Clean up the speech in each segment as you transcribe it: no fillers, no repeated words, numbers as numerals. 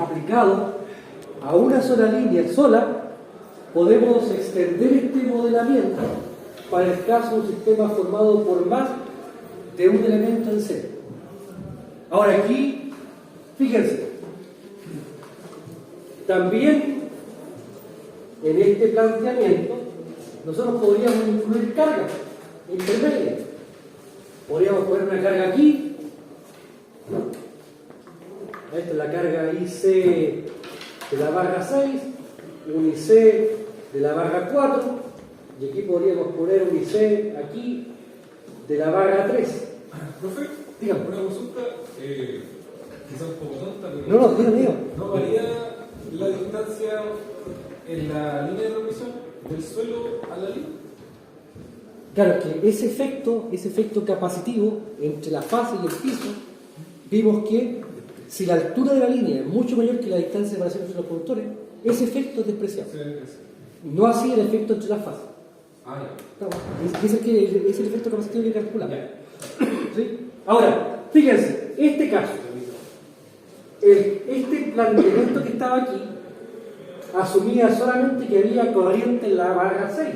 aplicado a una sola línea sola, podemos extender este modelamiento para el caso de un sistema formado por más de un elemento en serie. Ahora aquí, fíjense, también en este planteamiento nosotros podríamos incluir cargas intermedias. Podríamos poner una carga aquí. Esta es la carga IC de la barra 6, un IC de la barra 4, y aquí podríamos poner un IC aquí de la barra 3. Profe, dígame. Una consulta, quizás un poco tonta, pero No, dígame. ¿no varía la distancia en la línea de transmisión del suelo a la línea? Claro, que ese efecto capacitivo entre la fase y el piso, vimos que si la altura de la línea es mucho mayor que la distancia de separación entre los conductores, ese efecto es despreciable. No así el efecto entre las fases. Es el efecto capacitivo que calculamos. ¿Sí? Ahora, fíjense, este caso, este planteamiento que estaba aquí, asumía solamente que había corriente en la barra 6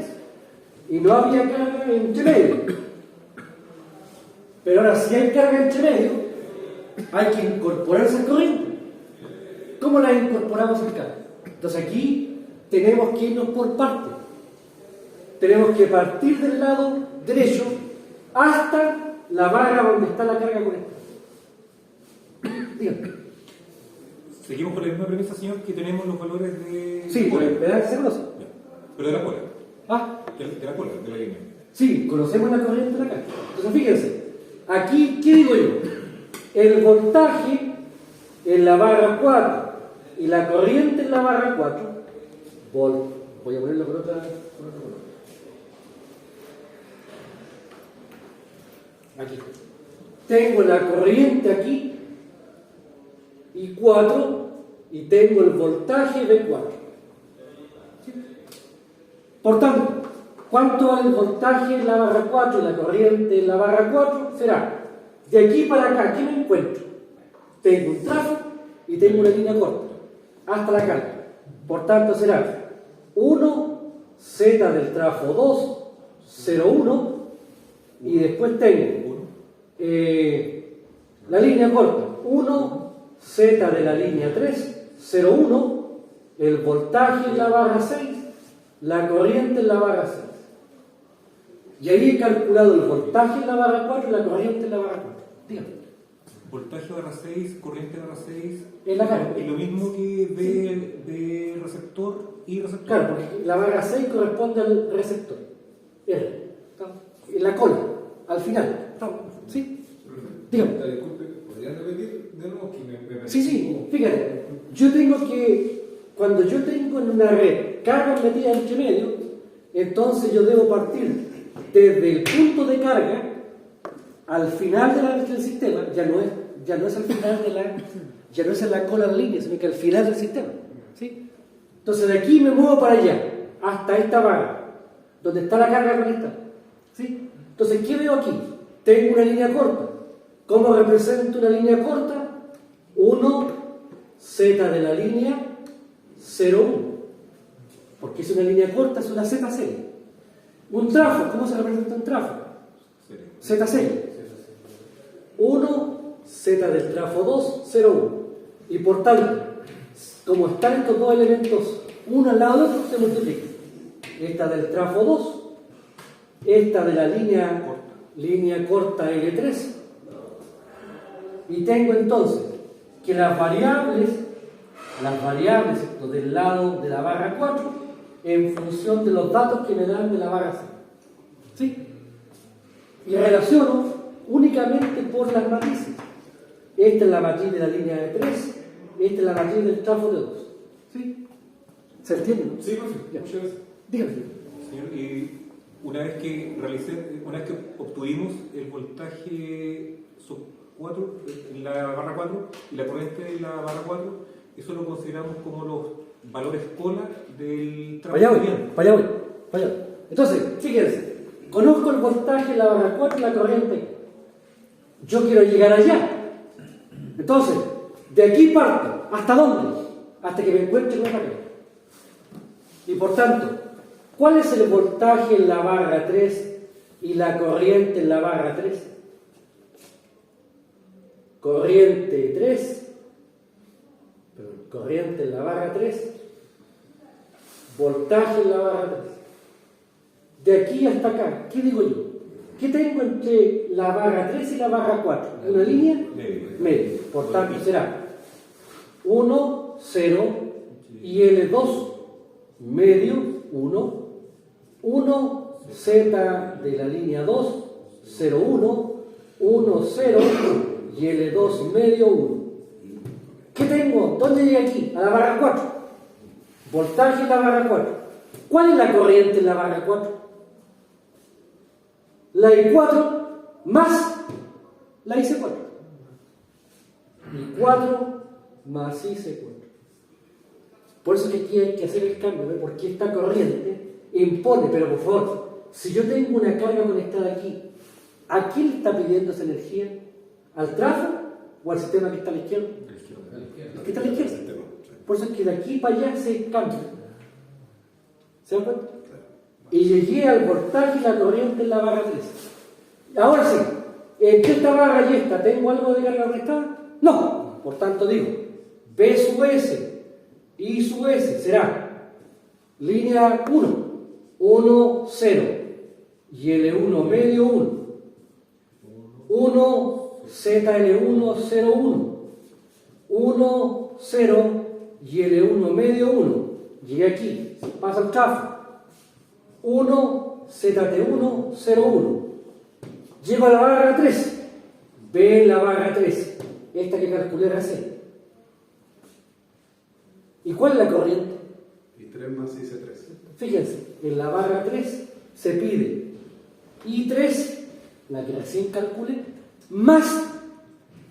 y no había carga entre medio. Pero ahora, si hay carga entre medio, hay que incorporar esa corriente. ¿Cómo la incorporamos en carga? Entonces aquí tenemos que irnos por partes. Tenemos que partir del lado derecho hasta la barra donde está la carga conectada. Díganme. Seguimos con la misma premisa, señor, que tenemos los valores de... Sí, pero se conoce. Pero de la cola. De la cola, de la línea. Sí, conocemos la corriente de la carga. Entonces fíjense, aquí, ¿qué digo yo? El voltaje en la barra 4 y la corriente en la barra 4, voy a ponerlo con otra color. Aquí. Tengo la corriente aquí, y 4, y tengo el voltaje B4. ¿Sí? Por tanto, ¿cuánto es el voltaje en la barra 4 y la corriente en la barra 4? Será, de aquí para acá, ¿qué me encuentro? Tengo un tráfico y tengo una línea corta, hasta la carga. Por tanto, será 1 Z del trafo 2, 0, 1, y después tengo la línea corta, 1 Z de la línea 3, 0, 1, el voltaje en la barra 6, la corriente en la barra 6. Y ahí he calculado el voltaje en la barra 4 y la corriente en la barra 4. Dígame. Voltaje barra 6, corriente barra 6. En la carga. Es lo mismo que de receptor y receptor. Claro, porque la barra 6 corresponde al receptor. R. En la cola, al final. ¿Sí? Dígame. Disculpe, ¿podrían repetir de nuevo? Sí, fíjate. Yo tengo que, cuando yo tengo en una red cargas metidas entre medio, entonces yo debo partir desde el punto de carga al final del sistema. Ya no es al final ya no es en la cola de la línea, sino que al final del sistema. ¿Sí? Entonces de aquí me muevo para allá, hasta esta barra, donde está la carga conectada. ¿Sí? Entonces, ¿qué veo aquí? Tengo una línea corta. ¿Cómo represento una línea corta? 1 Z de la línea 0, 1. Porque es una línea corta, es una Z serie. Un trafo, ¿cómo se representa un trafo? Z serie. 1 Z del trafo 2, 0, 1. Y por tanto, como están estos dos elementos uno al lado del otro, se multiplican. Esta del trafo 2, esta de la línea corta L3. Y tengo entonces que las variables del lado de la barra 4 en función de los datos que me dan de la barra 6. ¿Sí? Y relaciono únicamente por las matrices. Esta es la matriz de la línea de 3, esta es la matriz del trafo de 2. ¿Sí? ¿Se entiende? Sí, profe. Muchas gracias. Dígame. Señor, y una vez que obtuvimos el voltaje sub 4 en la barra 4 y la corriente en la barra 4, eso lo consideramos como los valores cola del trafo. Para allá voy. Entonces, fíjense, conozco el voltaje en la barra 4 y la corriente. Yo quiero llegar allá. Entonces, De aquí parto. ¿Hasta dónde? Hasta que me encuentre con una pared. Y por tanto, ¿cuál es el voltaje en la barra 3 y la corriente en la barra 3? Corriente 3, corriente en la barra 3, voltaje en la barra 3. De aquí hasta acá, ¿qué digo yo? ¿Qué tengo entre la barra 3 y la barra 4? ¿Una línea? Medio. Por tanto, será 1, 0 y L2 medio 1, 1, Z de la línea 2, 0, 1, 1, 0 y L2 medio 1. ¿Qué tengo? ¿Dónde llegué aquí? A la barra 4. Voltaje en la barra 4. ¿Cuál es la corriente en la barra 4? La I4 más la IC4. I4 más IC4. Por eso es que aquí hay que hacer el cambio, ¿no? Porque esta corriente impone, pero por favor, si yo tengo una carga conectada aquí, ¿a quién le está pidiendo esa energía? ¿Al tráfico o al sistema que está a la izquierda? El que está a la izquierda. Por eso es que de aquí para allá se cambia. ¿Se dan cuenta? Y llegué al voltaje y la corriente en la barra 3. Ahora sí, entre esta barra y esta, ¿tengo algo de carga conectada? No. Por tanto digo, B sub S, I sub S será línea 1, 1, 0 y L1 medio 1, 1, ZL1, 0, 1, 1, 0 y L1 medio 1. Llegué aquí, pasa el tráfico. 1, ZT1, 0, 1. Llego a la barra 3. B la barra 3. Esta que calculé recién. ¿Y cuál es la corriente? I3 más IC3. Fíjense, en la barra 3 se pide I3, la que recién calculé, más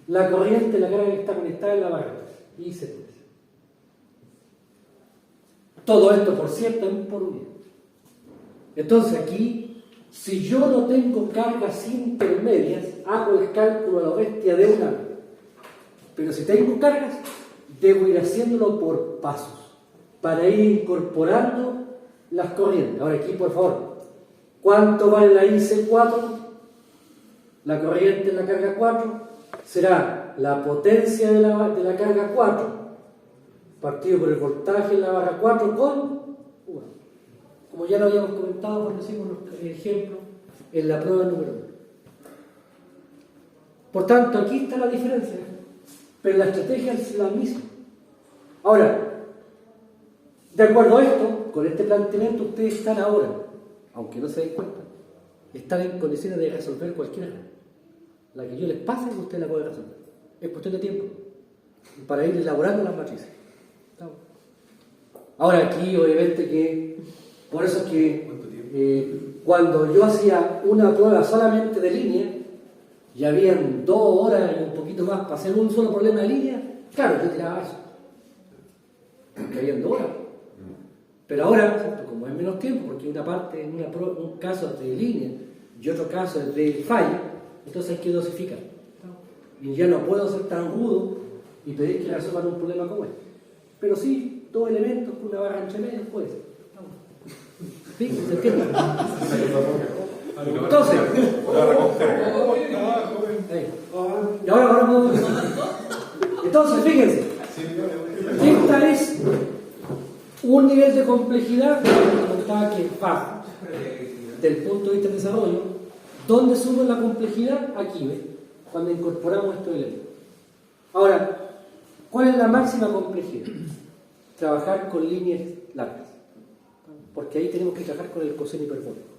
la corriente, la carga que está conectada en la barra 3, IC3. Todo esto, por cierto, es por unidad. Entonces aquí, si yo no tengo cargas intermedias, hago el cálculo a la bestia de una vez. Pero si tengo cargas, debo ir haciéndolo por pasos, para ir incorporando las corrientes. Ahora aquí, por favor, ¿cuánto vale la IC4? La corriente en la carga 4 será la potencia de la carga 4 partido por el voltaje en la barra 4 con 1. Como ya lo habíamos comentado cuando hicimos el ejemplo en la prueba número 1. Por tanto, aquí está la diferencia, pero la estrategia es la misma. Ahora, de acuerdo a esto, con este planteamiento, ustedes están ahora, aunque no se den cuenta, están en condiciones de resolver cualquier error. La que yo les pase, usted la puede resolver. Es cuestión de tiempo para ir elaborando las matrices. Ahora aquí, obviamente que, por eso es que cuando yo hacía una prueba solamente de línea, y habían 2 horas y un poquito más para hacer un solo problema de línea, claro, yo tiraba eso. Porque habían 2 horas. Pero ahora, como es menos tiempo, porque una parte, un caso es de línea y otro caso es de falla, entonces hay que dosificar. Y ya no puedo ser tan rudo y pedir que resuelvan un problema como este. Pero sí, 2 elementos con una barra entre medio puede ser. ¿Sí? ¿Se entiende? Entonces, y ahora podemos. Entonces, fíjense, esta es un nivel de complejidad que es bajo del punto de vista del desarrollo. ¿Dónde sube la complejidad? Aquí, ¿ves? Cuando incorporamos estos elementos. Ahora, ¿cuál es la máxima complejidad? Trabajar con líneas largas, porque ahí tenemos que trabajar con el coseno hiperbólico.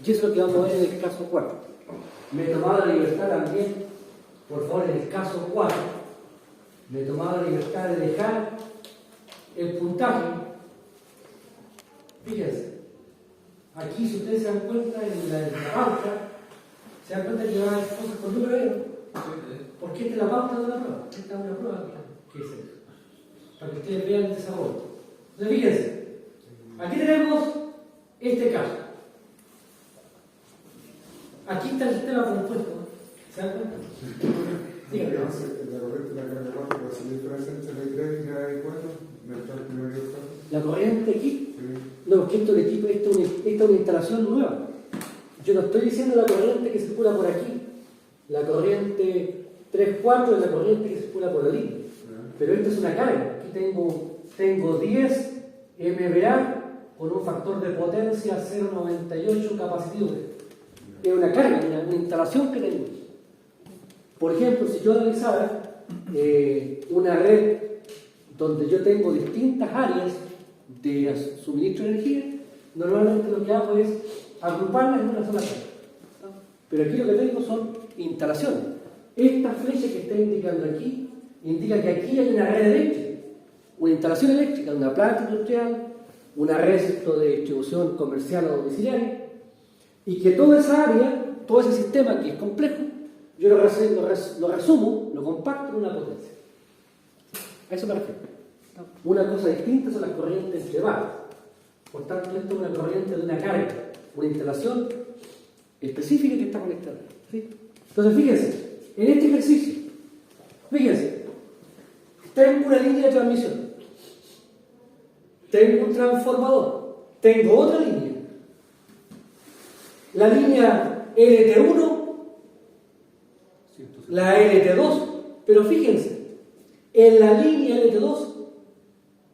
Y eso es lo que vamos a ver en el caso 4. Me he tomado la libertad también, por favor, en el caso 4, me he tomado la libertad de dejar el puntaje. Fíjense, aquí si ustedes se dan cuenta en la pauta, se dan cuenta que va a haber cosas con número, porque esta es la pauta de una prueba. Esta es una prueba que es eso, para que ustedes vean el desarrollo. Entonces, fíjense, aquí tenemos este caso. Aquí está el sistema compuesto, ¿no? ¿Se dan cuenta? Díganme. La corriente de la carga La corriente aquí, no, porque esto es una instalación nueva. Yo no estoy diciendo la corriente que circula por aquí. La corriente 3,4 es la corriente que circula por la línea. Pero esta es una carga. Aquí tengo 10 MVA con un factor de potencia 0,98 capacitivo. Es una carga, una instalación que tengo. Por ejemplo, si yo analizara una red donde yo tengo distintas áreas de suministro de energía, normalmente lo que hago es agruparlas en una sola carga. ¿No? Pero aquí lo que tengo son instalaciones. Esta flecha que está indicando aquí indica que aquí hay una red eléctrica, una instalación eléctrica, una planta industrial, una red de distribución comercial o domiciliaria, y que toda esa área, todo ese sistema que es complejo, yo lo resumo, lo compacto en una potencia. A eso me refiero. Una cosa distinta son las corrientes entre barras. Por tanto, esto es una corriente de una carga, una instalación específica que está conectada. ¿Sí? Entonces, fíjense, en este ejercicio, fíjense, tengo una línea de transmisión, tengo un transformador, tengo otra línea, la línea LT1, la LT2, pero fíjense, en la línea LT2,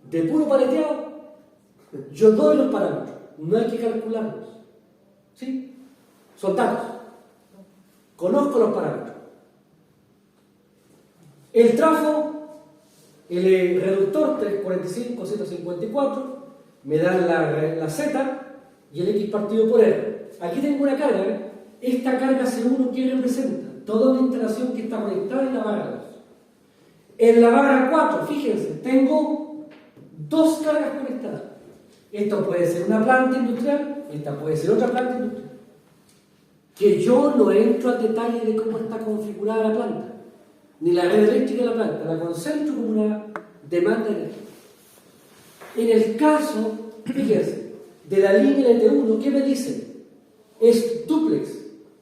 de puro paleteado, yo doy los parámetros, no hay que calcularlos. ¿Sí? Son datos. Conozco los parámetros. El trafo, el reductor 345-154, me dan la Z y el X partido por R. Aquí tengo una carga, ¿eh? Esta carga C1 que representa toda una instalación que está conectada en la barra 2. En la barra 4, fíjense, tengo dos cargas conectadas. Esto puede ser una planta industrial, esta puede ser otra planta industrial. Que yo no entro al detalle de cómo está configurada la planta, ni la red eléctrica de la planta, la concentro como una demanda eléctrica. En el caso, fíjense, de la línea LT1, ¿qué me dicen? Es dúplex,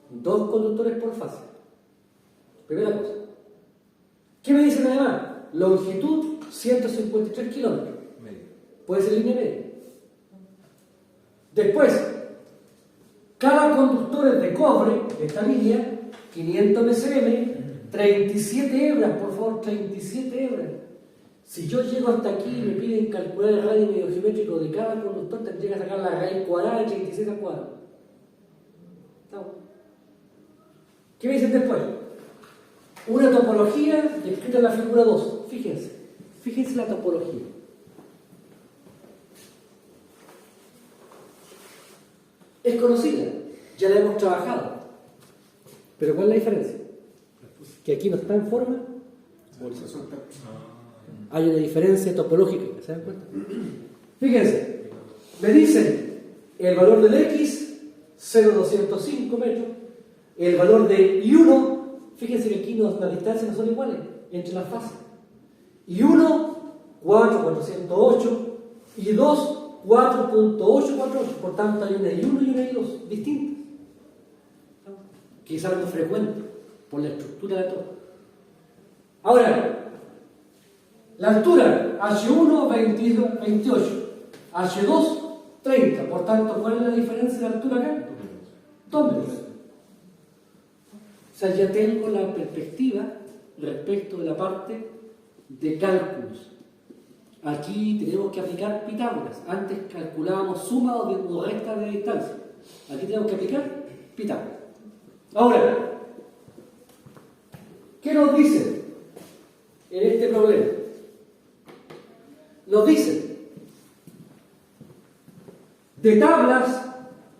2 conductores por fase. Primera cosa. ¿Qué me dicen además? Longitud 153 kilómetros. Puede ser línea media. Después, cada conductor es de cobre, esta línea, 500 MSM, 37 hebras, por favor, 37 hebras. Si yo llego hasta aquí y me piden calcular el radio medio geométrico de cada conductor, tendría que sacar la raíz cuadrada de 37 al cuadrado. ¿Estamos? ¿Qué me dicen después? Una topología descrita en la figura 2. Fíjense la topología. Es conocida, ya la hemos trabajado. Pero ¿cuál es la diferencia? Que aquí no está en forma. Hay una diferencia topológica, ¿se dan cuenta? Fíjense, me dicen el valor del X, 0,205 metros, el valor de I1, fíjense que aquí las distancias no son iguales entre las fases. I1, 4,408, y 2, 4.848, por tanto hay una I1 y una I2 distintas, que es algo frecuente por la estructura de todo. Ahora, la altura H1 28, H2 30, por tanto, ¿cuál es la diferencia de altura acá? 2 metros. O sea, ya tengo la perspectiva respecto de la parte de cálculos. Aquí tenemos que aplicar Pitágoras. Antes calculábamos suma o recta de distancia. Aquí tenemos que aplicar Pitágoras. Ahora, ¿qué nos dice en este problema? Nos dice, de tablas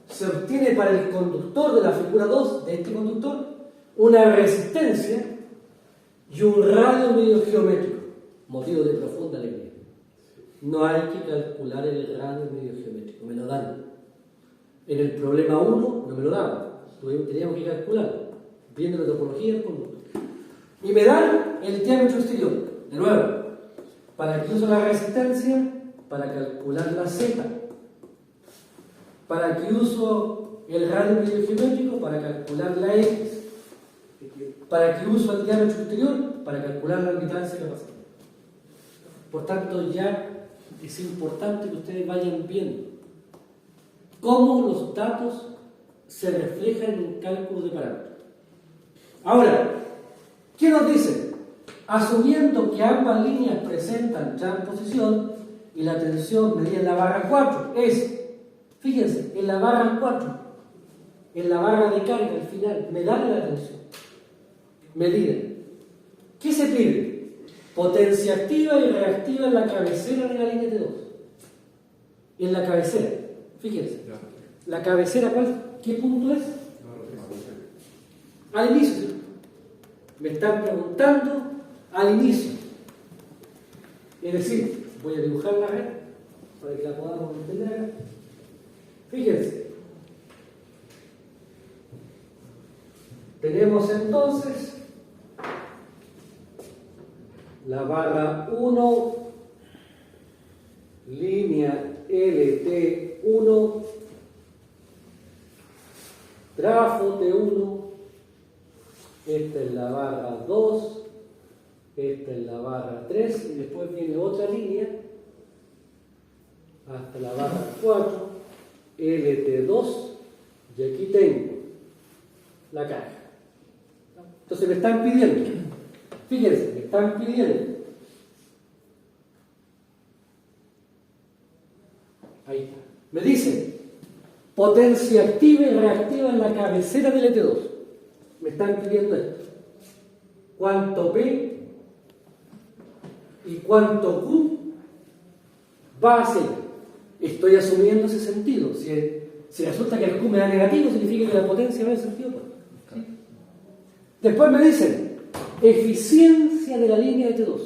se obtiene para el conductor de la figura 2 de este conductor una resistencia y un radio medio geométrico, motivo de profunda alegría. No hay que calcular el radio medio geométrico, me lo dan. En el problema 1 no me lo daban, teníamos que calcularlo, viendo la topología del conductor. Y me dan el diámetro exterior, de nuevo, para que uso la resistencia, para calcular la Z, para que uso el radio medio geométrico, para calcular la X, para que uso el diámetro exterior, para calcular la admitancia capacitiva. Por tanto, ya es importante que ustedes vayan viendo cómo los datos se reflejan en un cálculo de parámetros. Ahora, ¿qué nos dice? Asumiendo que ambas líneas presentan transposición y la tensión medida en la barra 4 es, fíjense, en la barra 4, en la barra de carga al final, me da la tensión. Medida. ¿Qué se pide? Potencia activa y reactiva en la cabecera de la línea T2. En la cabecera, fíjense. La cabecera, ¿qué punto es? Al inicio. ¿Sí? Me están preguntando al inicio. Es decir, voy a dibujar la red para que la podamos entender acá. Fíjense. Tenemos entonces la barra 1, línea LT1, trafo T1, esta es la barra 2, esta es la barra 3 y después viene otra línea hasta la barra 4, LT2 y aquí tengo la carga. Entonces me están pidiendo, fíjense, me están pidiendo, ahí está, me dicen potencia activa y reactiva en la cabecera del ET2. Me están pidiendo esto. ¿Cuánto P y cuánto Q va a ser? Estoy asumiendo ese sentido. Si resulta que el Q me da negativo, significa que la potencia va en sentido opuesto. ¿Sí? Después me dicen eficiencia de la línea de T2.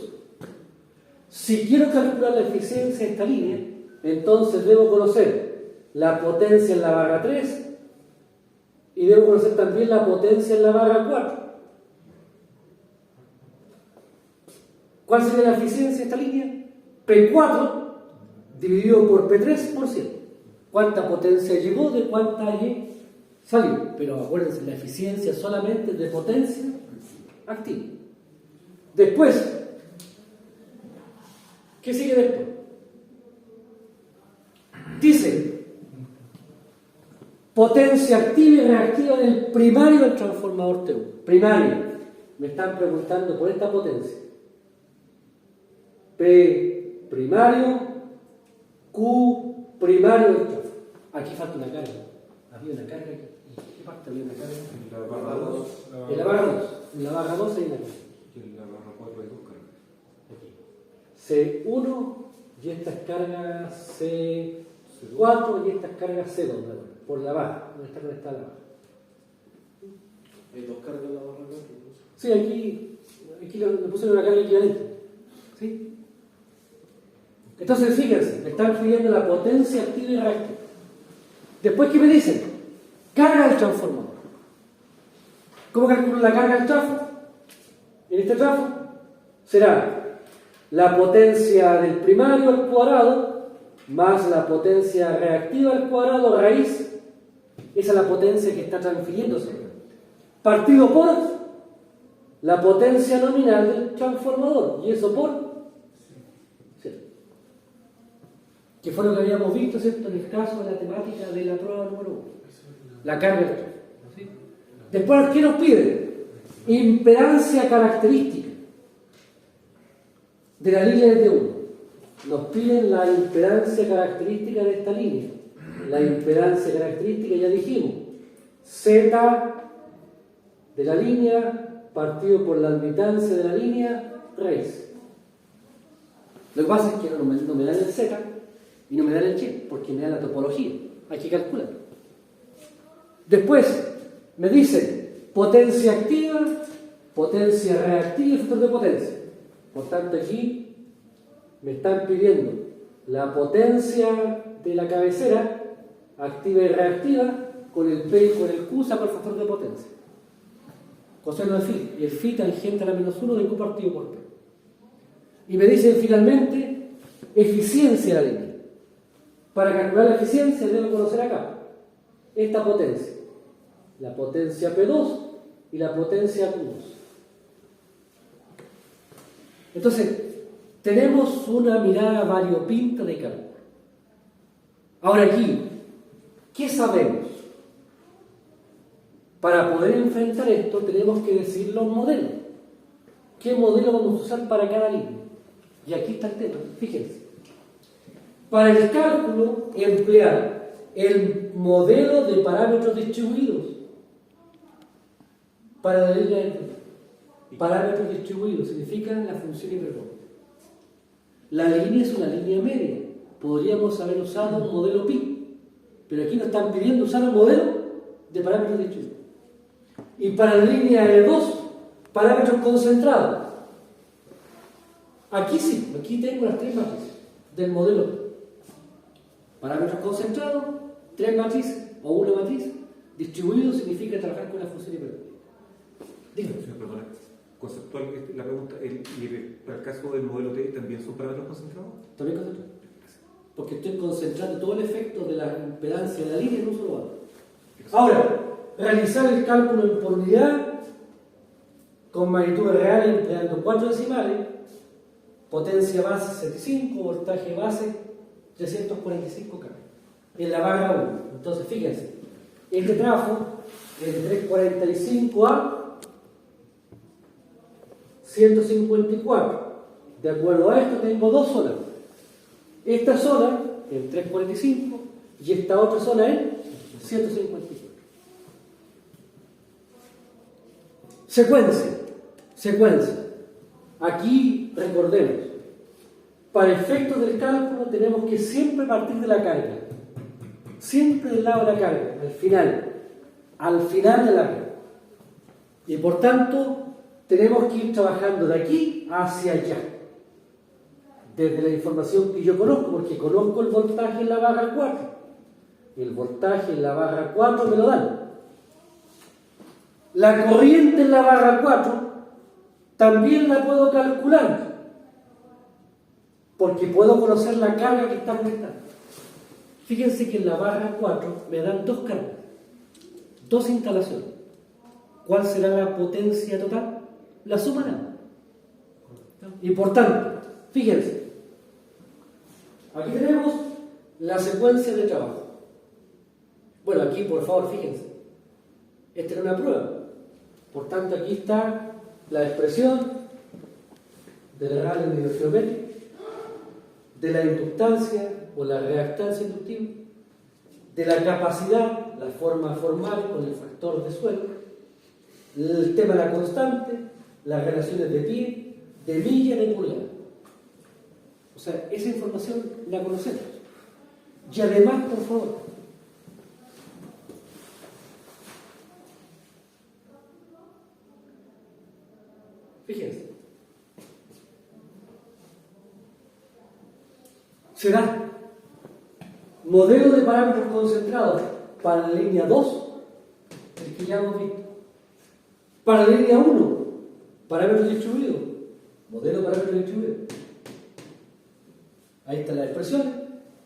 Si quiero calcular la eficiencia de esta línea, entonces debo conocer la potencia en la barra 3 y debo conocer también la potencia en la barra 4. ¿Cuál sería la eficiencia de esta línea? P4 dividido por P3 por 100. ¿Cuánta potencia llegó de cuánta Y salió? Pero acuérdense, la eficiencia solamente de potencia activa. Después, ¿qué sigue después? Dice potencia activa y reactiva del primario del transformador T1. Primario. Me están preguntando por esta potencia. P primario, Q primario del transformador. Aquí falta una carga. Había una carga aquí. ¿Qué parte había una carga? En la barra 2. En la barra 2. En la barra 2 hay una carga. Y en la barra 4 hay dos cargas. Aquí. C1 y estas cargas C4 y estas cargas C2. Por la barra, donde está conectada la barra. ¿Hay dos cargas en la barra 4? Sí, aquí le puse una carga equivalente. ¿Sí? Entonces, fíjense, me están pidiendo la potencia activa y reactiva. Después, ¿qué me dicen? Carga del transformador. ¿Cómo calculo la carga del trafo? En este trafo será la potencia del primario al cuadrado más la potencia reactiva al cuadrado raíz. Esa es la potencia que está transfiriéndose. Partido por la potencia nominal del transformador. Y eso por... ¿cierto? Que fue lo que habíamos visto, ¿cierto?, en el caso de la temática de la prueba número 1. La carga del trafo. ¿Sí? Después, ¿qué nos pide? Impedancia característica de la línea de T1. Nos piden la impedancia característica de esta línea. La impedancia característica, ya dijimos, Z de la línea partido por la admitancia de la línea raíz. Lo que pasa es que no me dan el Z y no me dan el Y, porque me dan la topología. Hay que calcular. Después me dicen potencia activa, potencia reactiva y factor de potencia. Por tanto, aquí me están pidiendo la potencia de la cabecera activa y reactiva con el P y con el Q saco el factor de potencia. Coseno de phi. Y el phi tangente a la menos 1 de Q partido por P. Y me dicen finalmente eficiencia de la línea. Para calcular la eficiencia debo conocer acá esta potencia. La potencia P2 y la potencia Q2. Entonces, tenemos una mirada variopinta de cálculo. Ahora aquí, ¿qué sabemos? Para poder enfrentar esto tenemos que decir los modelos. ¿Qué modelo vamos a usar para cada línea? Y aquí está el tema, fíjense. Para el cálculo, emplear el modelo de parámetros distribuidos. Para la línea de parámetros distribuidos significan la función hiperbólica. La línea es una línea media. Podríamos haber usado un modelo pi, pero aquí nos están pidiendo usar un modelo de parámetros distribuidos. Y para la línea de 2, parámetros concentrados. Aquí sí, aquí tengo las 3 matrices del modelo pi. Parámetros concentrados, 3 matrices o una matriz. Distribuido significa trabajar con la función hiperbólica. Dígame. Perdona, conceptual, la pregunta, para el caso del modelo T, ¿también son parámetros concentrados? También concentrado. Porque estoy concentrando todo el efecto de la impedancia de la línea en un solo valor. Ahora, realizar el cálculo por unidad con magnitudes reales empleando 4 decimales, potencia base 65, voltaje base 345 K en la barra 1. Entonces, fíjense, este trafo es de 345 a 154. De acuerdo a esto, tengo 2 zonas. Esta zona en 345 y esta otra zona en 154. Secuencia. Aquí recordemos, para efectos del cálculo tenemos que siempre partir de la carga. Siempre del lado de la carga, al final de la carga. Y por tanto, tenemos que ir trabajando de aquí hacia allá. Desde la información que yo conozco, porque conozco el voltaje en la barra 4. El voltaje en la barra 4 me lo dan. La corriente en la barra 4 también la puedo calcular, porque puedo conocer la carga que está conectada. Fíjense que en la barra 4 me dan 2 cargas, 2 instalaciones. ¿Cuál será la potencia total? La sumarán. Y por tanto, fíjense, aquí tenemos la secuencia de trabajo. Bueno, aquí por favor, fíjense, esta era una prueba. Por tanto, aquí está la expresión de la radio geométrica, de la inductancia o la reactancia inductiva, de la capacidad, la forma formal con el factor de suelo, el tema de la constante, las relaciones de pie, de milla, de pulgada. O sea, esa información la conocemos. Y además, por favor, fíjense, será modelo de parámetros concentrados para la línea 2, el que ya hemos visto. Para la línea 1, parámetros distribuidos, modelo de parámetros distribuidos. Ahí están las expresiones,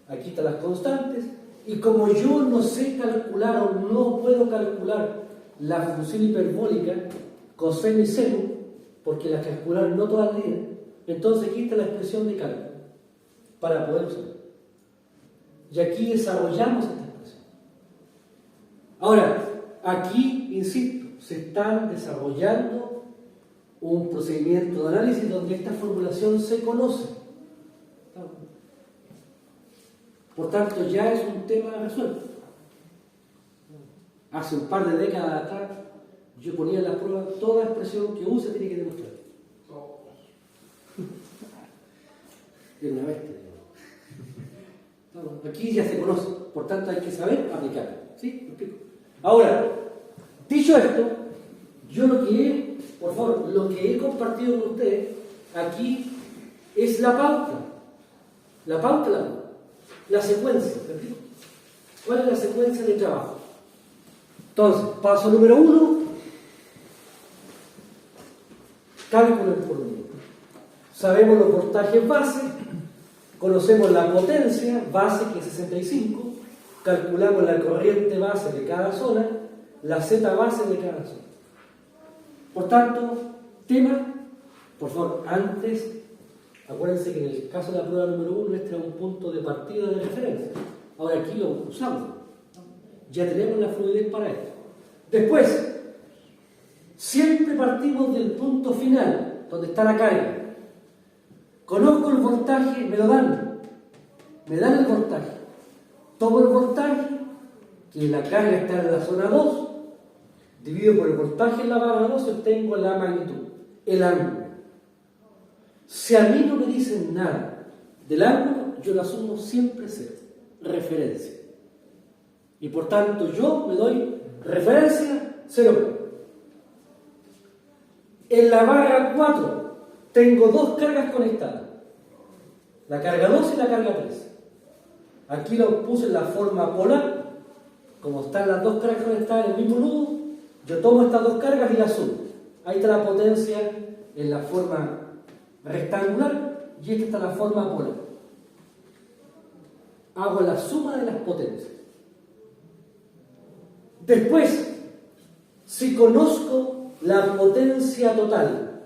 aquí están las constantes, y como yo no sé calcular o no puedo calcular la función hiperbólica coseno y seno, porque las calcular no todas las líneas, entonces aquí está la expresión de cálculo para poder usarla. Y aquí desarrollamos esta expresión. Ahora, aquí, insisto, se está desarrollando un procedimiento de análisis donde esta formulación se conoce. Por tanto, ya es un tema resuelto. Hace un par de décadas atrás, yo ponía en la prueba toda expresión que use tiene que demostrar. Es una bestia. Aquí ya se conoce, por tanto hay que saber aplicarlo. ¿Sí? ¿Me explico? Ahora, dicho esto, yo lo que he compartido con ustedes aquí es la pauta. La secuencia. ¿Me explico? ¿Cuál es la secuencia de trabajo? Entonces, paso número 1, cálculo por unidad. Sabemos los voltajes base, conocemos la potencia base, que es 65, calculamos la corriente base de cada zona, la Z base de cada zona. Por tanto, tema, por favor, antes Acuérdense que en el caso de la prueba número 1 este era un punto de partida de referencia. Ahora aquí lo usamos. Ya tenemos la fluidez para esto. Después, siempre partimos del punto final, donde está la carga. Conozco el voltaje, me lo dan. Me dan el voltaje. Tomo el voltaje, que la carga está en la zona 2, dividido por el voltaje en la barra 2, obtengo la magnitud, el ángulo. Si a mí no me dicen nada del ángulo, yo lo asumo siempre cero, referencia. Y por tanto yo me doy referencia 0. En la barra 4 tengo dos cargas conectadas, la carga 2 y la carga 3. Aquí lo puse en la forma polar, como están las dos cargas conectadas en el mismo nudo, yo tomo estas dos cargas y las sumo. Ahí está la potencia en la forma rectangular y esta está la forma polar. Hago la suma de las potencias. Después, si conozco la potencia total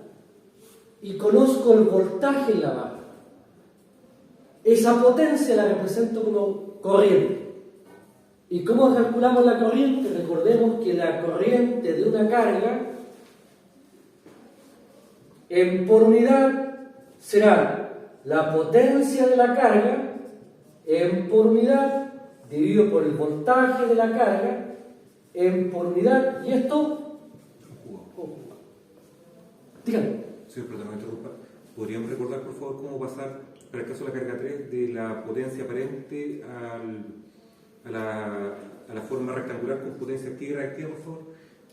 y conozco el voltaje en la barra, esa potencia la represento como corriente. ¿Y cómo calculamos la corriente? Recordemos que la corriente de una carga en por unidad será la potencia de la carga en por unidad dividido por el voltaje de la carga en por unidad, y esto díganme. Sí, pero también interrumpa. ¿Podríamos recordar, por favor, cómo pasar, para el caso de la carga 3, de la potencia aparente a la forma rectangular con potencia activa y reactiva, por favor?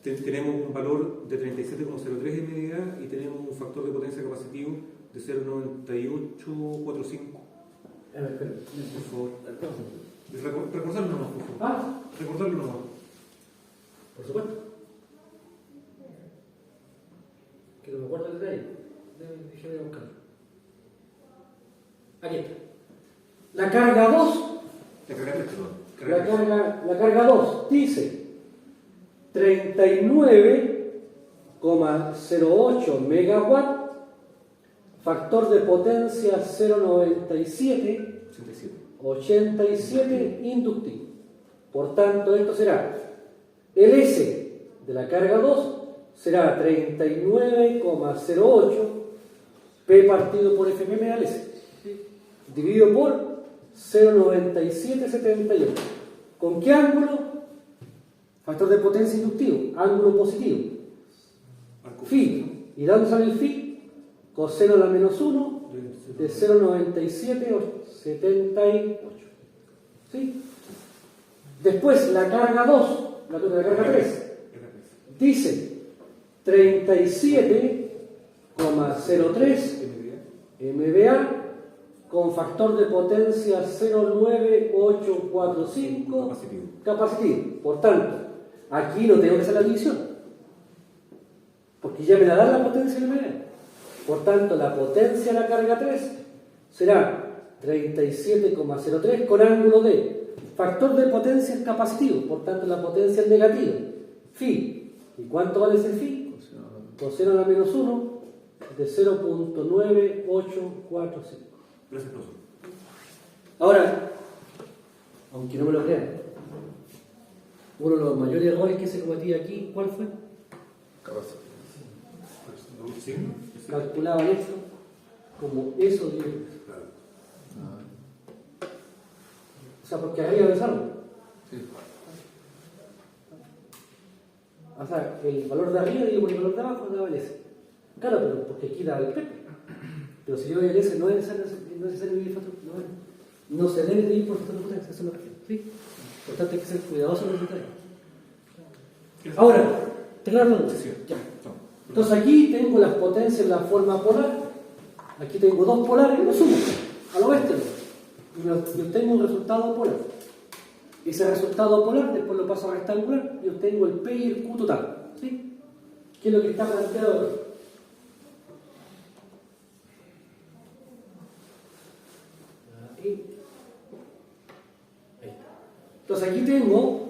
Tenemos un valor de 37,03 MVA y tenemos un factor de potencia capacitivo de 0,9845. Por favor. Recordarlo nomás, por favor. Recordarlo nomás. Por supuesto. Que no me acuerdo el detalle. Déjame buscarlo. Aquí está. La carga 2. La carga 3, perdón. La carga 2 dice 39,08 megawatt, factor de potencia 0,9787 inductivo. Por tanto, esto será el S de la carga 2 será 39,08 P partido por FMM al S, dividido por 0,9778. ¿Con qué ángulo? Factor de potencia inductivo, ángulo positivo. Phi. ¿Y dónde sale el phi? Coseno a la menos 1 de 0,9778. ¿Sí? Después, la carga 2, la carga 3, dice 37,03 MVA con factor de potencia 0,9845 capacitivo. Por tanto, aquí no tengo que hacer la división, porque ya me la da la potencia MVA. Por tanto, la potencia de la carga 3 será 37,03 con ángulo de factor de potencia capacitivo, por tanto la potencia es negativa. Phi. ¿Y cuánto vale ese phi? Coseno a la menos 1 de 0,9845. Gracias, profesor. Ahora, aunque no me lo crean, uno de los mayores errores que se cometía aquí, ¿cuál fue? Sí. Calculaban esto como eso de... O sea, porque arriba de salvo. Sí. O sea, el valor de arriba digo por el valor de abajo daba el S. Claro, pero porque aquí daba el P. Pero si yo doy el S, no es necesario ir factor, no se debe de ir por factor de potencia, eso es lo que refiero. ¿Sí? Por tanto, hay que ser cuidadoso en los detalles. Ahora, ¿tengo la pregunta? Sí. Ya. Entonces aquí tengo las potencias en la forma polar. Aquí tengo dos polares y lo sumo al oeste. Y obtengo un resultado polar. Ese resultado polar después lo paso a rectangular y obtengo el P y el Q total. ¿Sí? ¿Qué es lo que está planteado aquí? Ahí está. Entonces aquí tengo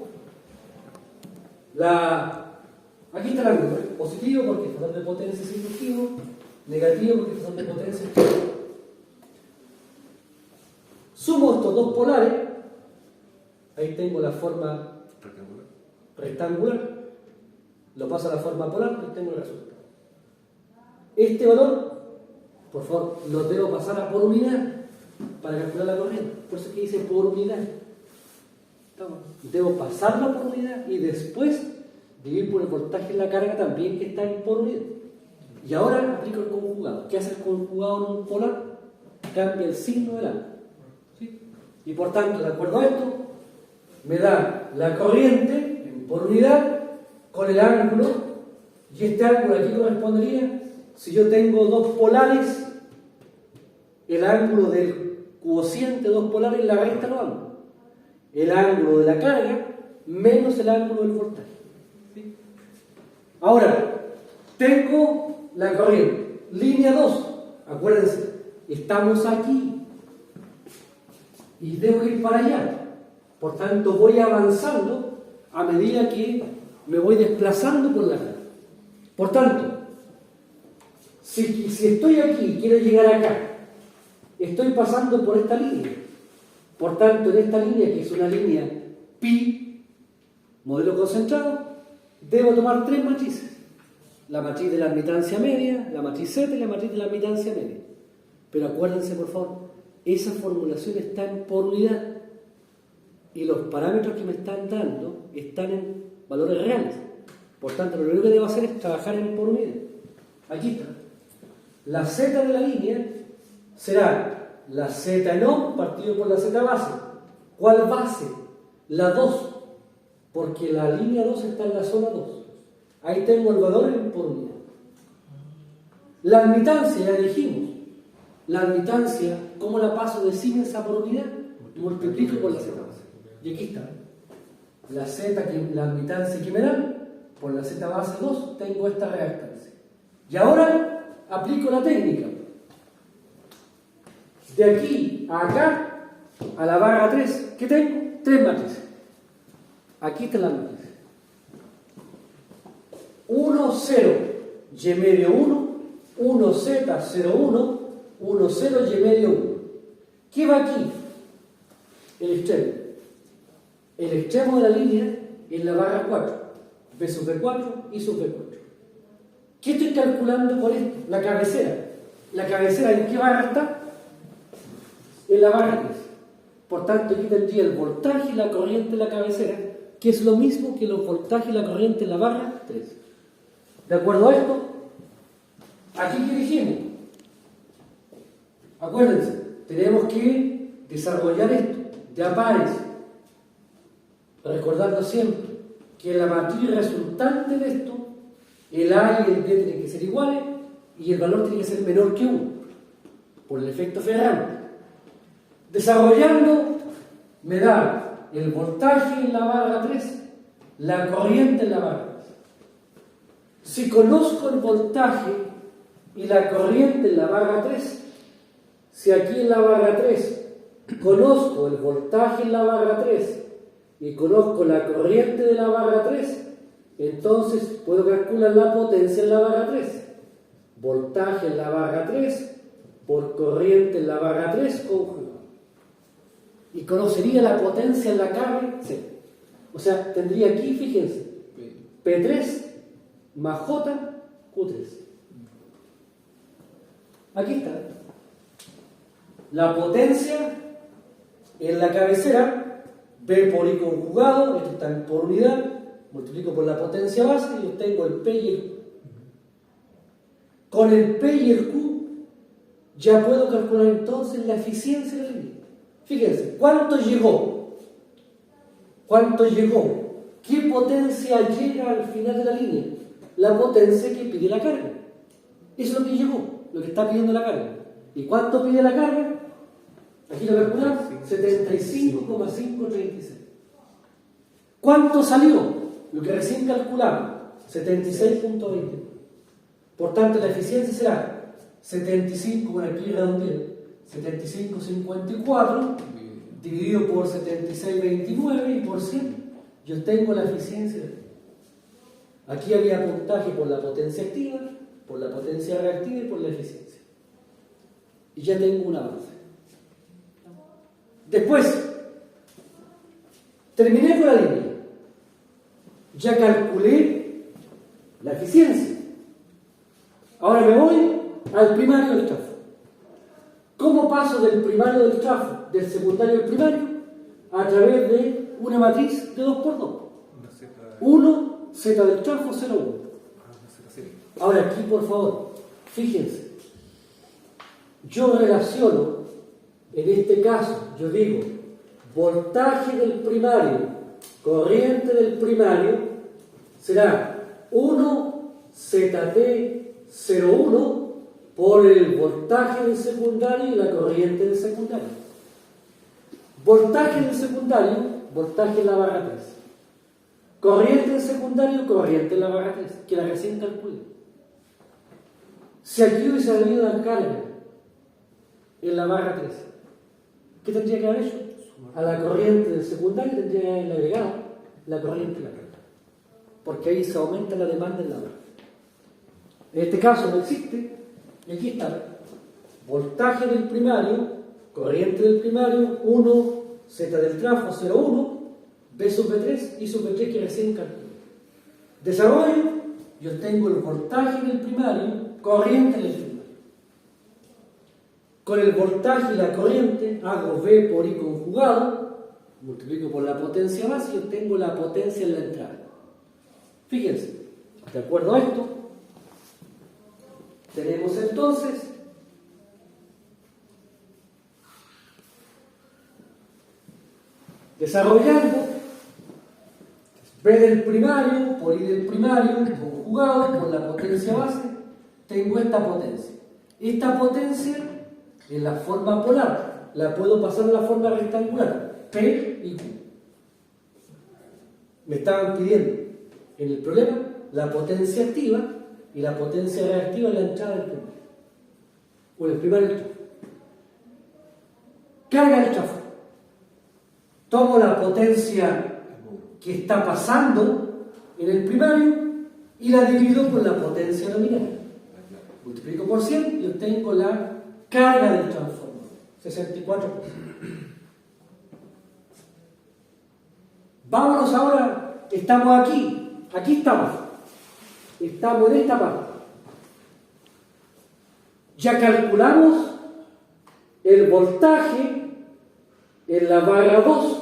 aquí está el ángulo, positivo porque el factor de potencia es inductivo, negativo porque el factor de potencia es positivo. Sumo estos dos polares, ahí tengo la forma rectangular, lo paso a la forma polar y tengo el resultado. Este valor, por favor, lo debo pasar a por unidad para calcular la corriente. Por eso es que dice por unidad. Debo pasarlo por unidad y después dividir por el voltaje en la carga también que está en por unidad. Y ahora aplico el conjugado. ¿Qué hace el conjugado en un polar? Cambia el signo del ángulo. ¿Sí? Y por tanto, de acuerdo a esto, me da la corriente en por unidad con el ángulo, y este ángulo aquí correspondería, si yo tengo dos polares, el ángulo del cociente de dos polares la resta los ángulos. El ángulo de la carga menos el ángulo del voltaje. ¿Sí? Ahora, tengo la corriente, línea 2, acuérdense, estamos aquí y debo ir para allá. Por tanto, voy avanzando a medida que me voy desplazando por la carga. Por tanto, si estoy aquí y quiero llegar acá, estoy pasando por esta línea. Por tanto, en esta línea, que es una línea pi, modelo concentrado, debo tomar tres matrices. La matriz de la admitancia media, la matriz Z y la matriz de la admitancia media. Pero acuérdense, por favor, esa formulación está en por unidad. Y los parámetros que me están dando están en valores reales. Por tanto, lo único que debo hacer es trabajar en por unidad. Aquí está. La Z de la línea será la Z en ohm partido por la Z base. ¿Cuál base? La 2. Porque la línea 2 está en la zona 2. Ahí tengo el valor en por unidad. La admitancia, ya dijimos. La admitancia, ¿cómo la paso de Siemens a por unidad? Multiplico por la Z base. Y aquí está. La Z, la admitancia que me dan, por la Z base 2, tengo esta reactancia. Y ahora aplico la técnica. De aquí a acá, a la barra 3, ¿qué tengo? Tres matrices. Aquí está la matriz. 1, 0, y medio 1, 1, Z, 0, 1, 1, 0, y medio 1. ¿Qué va aquí? El extremo. El extremo de la línea es la barra 4. B sub B4 y sub B4. ¿Qué estoy calculando con esto? La cabecera. ¿La cabecera en qué barra está? En la barra 3. Por tanto, aquí tendría el voltaje y la corriente en la cabecera, que es lo mismo que los voltajes y la corriente en la barra 3. ¿De acuerdo a esto? ¿Aquí qué dijimos? Acuérdense, tenemos que desarrollar esto de a pares, recordando siempre que la matriz resultante de esto, el A y el B tienen que ser iguales y el valor tiene que ser menor que 1, por el efecto Ferrand. Desarrollando, me da el voltaje en la barra 3, la corriente en la barra 3. Si conozco el voltaje y la corriente en la barra 3, si aquí en la barra 3 conozco el voltaje en la barra 3 y conozco la corriente de la barra 3, entonces puedo calcular la potencia en la barra 3. Voltaje en la barra 3 por corriente en la barra 3 conjugado. Y conocería la potencia en la carga C. O sea, tendría aquí, fíjense, P3 más J, Q3. Aquí está. La potencia en la cabecera, P por I conjugado, esto está por unidad, multiplico por la potencia base y obtengo el P y el Q. Con el P y el Q ya puedo calcular entonces la eficiencia de la línea. Fíjense, ¿cuánto llegó? ¿Cuánto llegó? ¿Qué potencia llega al final de la línea? La potencia que pide la carga. Eso es lo que llegó, lo que está pidiendo la carga. ¿Y cuánto pide la carga? Aquí lo calculamos, 75,536. ¿Cuánto salió? Lo que recién calculamos, 76,20. Por tanto, la eficiencia será 75, bueno, aquí redondeé, 75,54 dividido por 76,29 y por 100. Yo tengo la eficiencia. Aquí había puntaje por la potencia activa, por la potencia reactiva y por la eficiencia. Y ya tengo una base. Después, terminé con la línea. Ya calculé la eficiencia. Ahora me voy al primario del trafo. ¿Cómo paso del primario del trafo, del secundario al primario? A través de una matriz de 2x2. Una Z. 1, Z del trafo, 0, 1. Una Z serie. Ahora aquí, por favor, fíjense. Yo relaciono, en este caso, yo digo, voltaje del primario, corriente del primario, será 1 ZT01 por el voltaje del secundario y la corriente del secundario. Voltaje del secundario, voltaje en la barra 3. Corriente del secundario, corriente en la barra 3, que la recién calculé. Si aquí hubiese habido una carga en la barra 3, ¿qué tendría que haber hecho? A la corriente del secundario tendría que haber agregado la corriente de la carga, porque ahí se aumenta la demanda en la barra. En este caso no existe, y aquí está: voltaje del primario, corriente del primario, 1, Z del trafo, 0,1, B sub B3 y sub B3 que recién calculé. Desarrollo y obtengo el voltaje del primario, corriente del primario. Con el voltaje y la corriente hago V por I conjugado, multiplico por la potencia base y obtengo la potencia en la entrada. Fíjense, de acuerdo a esto, tenemos entonces desarrollando V del primario por I del primario conjugado por la potencia base, tengo esta potencia. Esta potencia en la forma polar la puedo pasar a la forma rectangular, P y Q. Me estaban pidiendo en el problema la potencia activa y la potencia reactiva en la entrada del primario, o en el primario del trafo. Carga del trafo. Tomo la potencia que está pasando en el primario y la divido por la potencia nominal. Multiplico por 100 y obtengo la carga del transformador, 64%. Vámonos ahora, estamos aquí estamos en esta parte. Ya calculamos el voltaje en la barra 2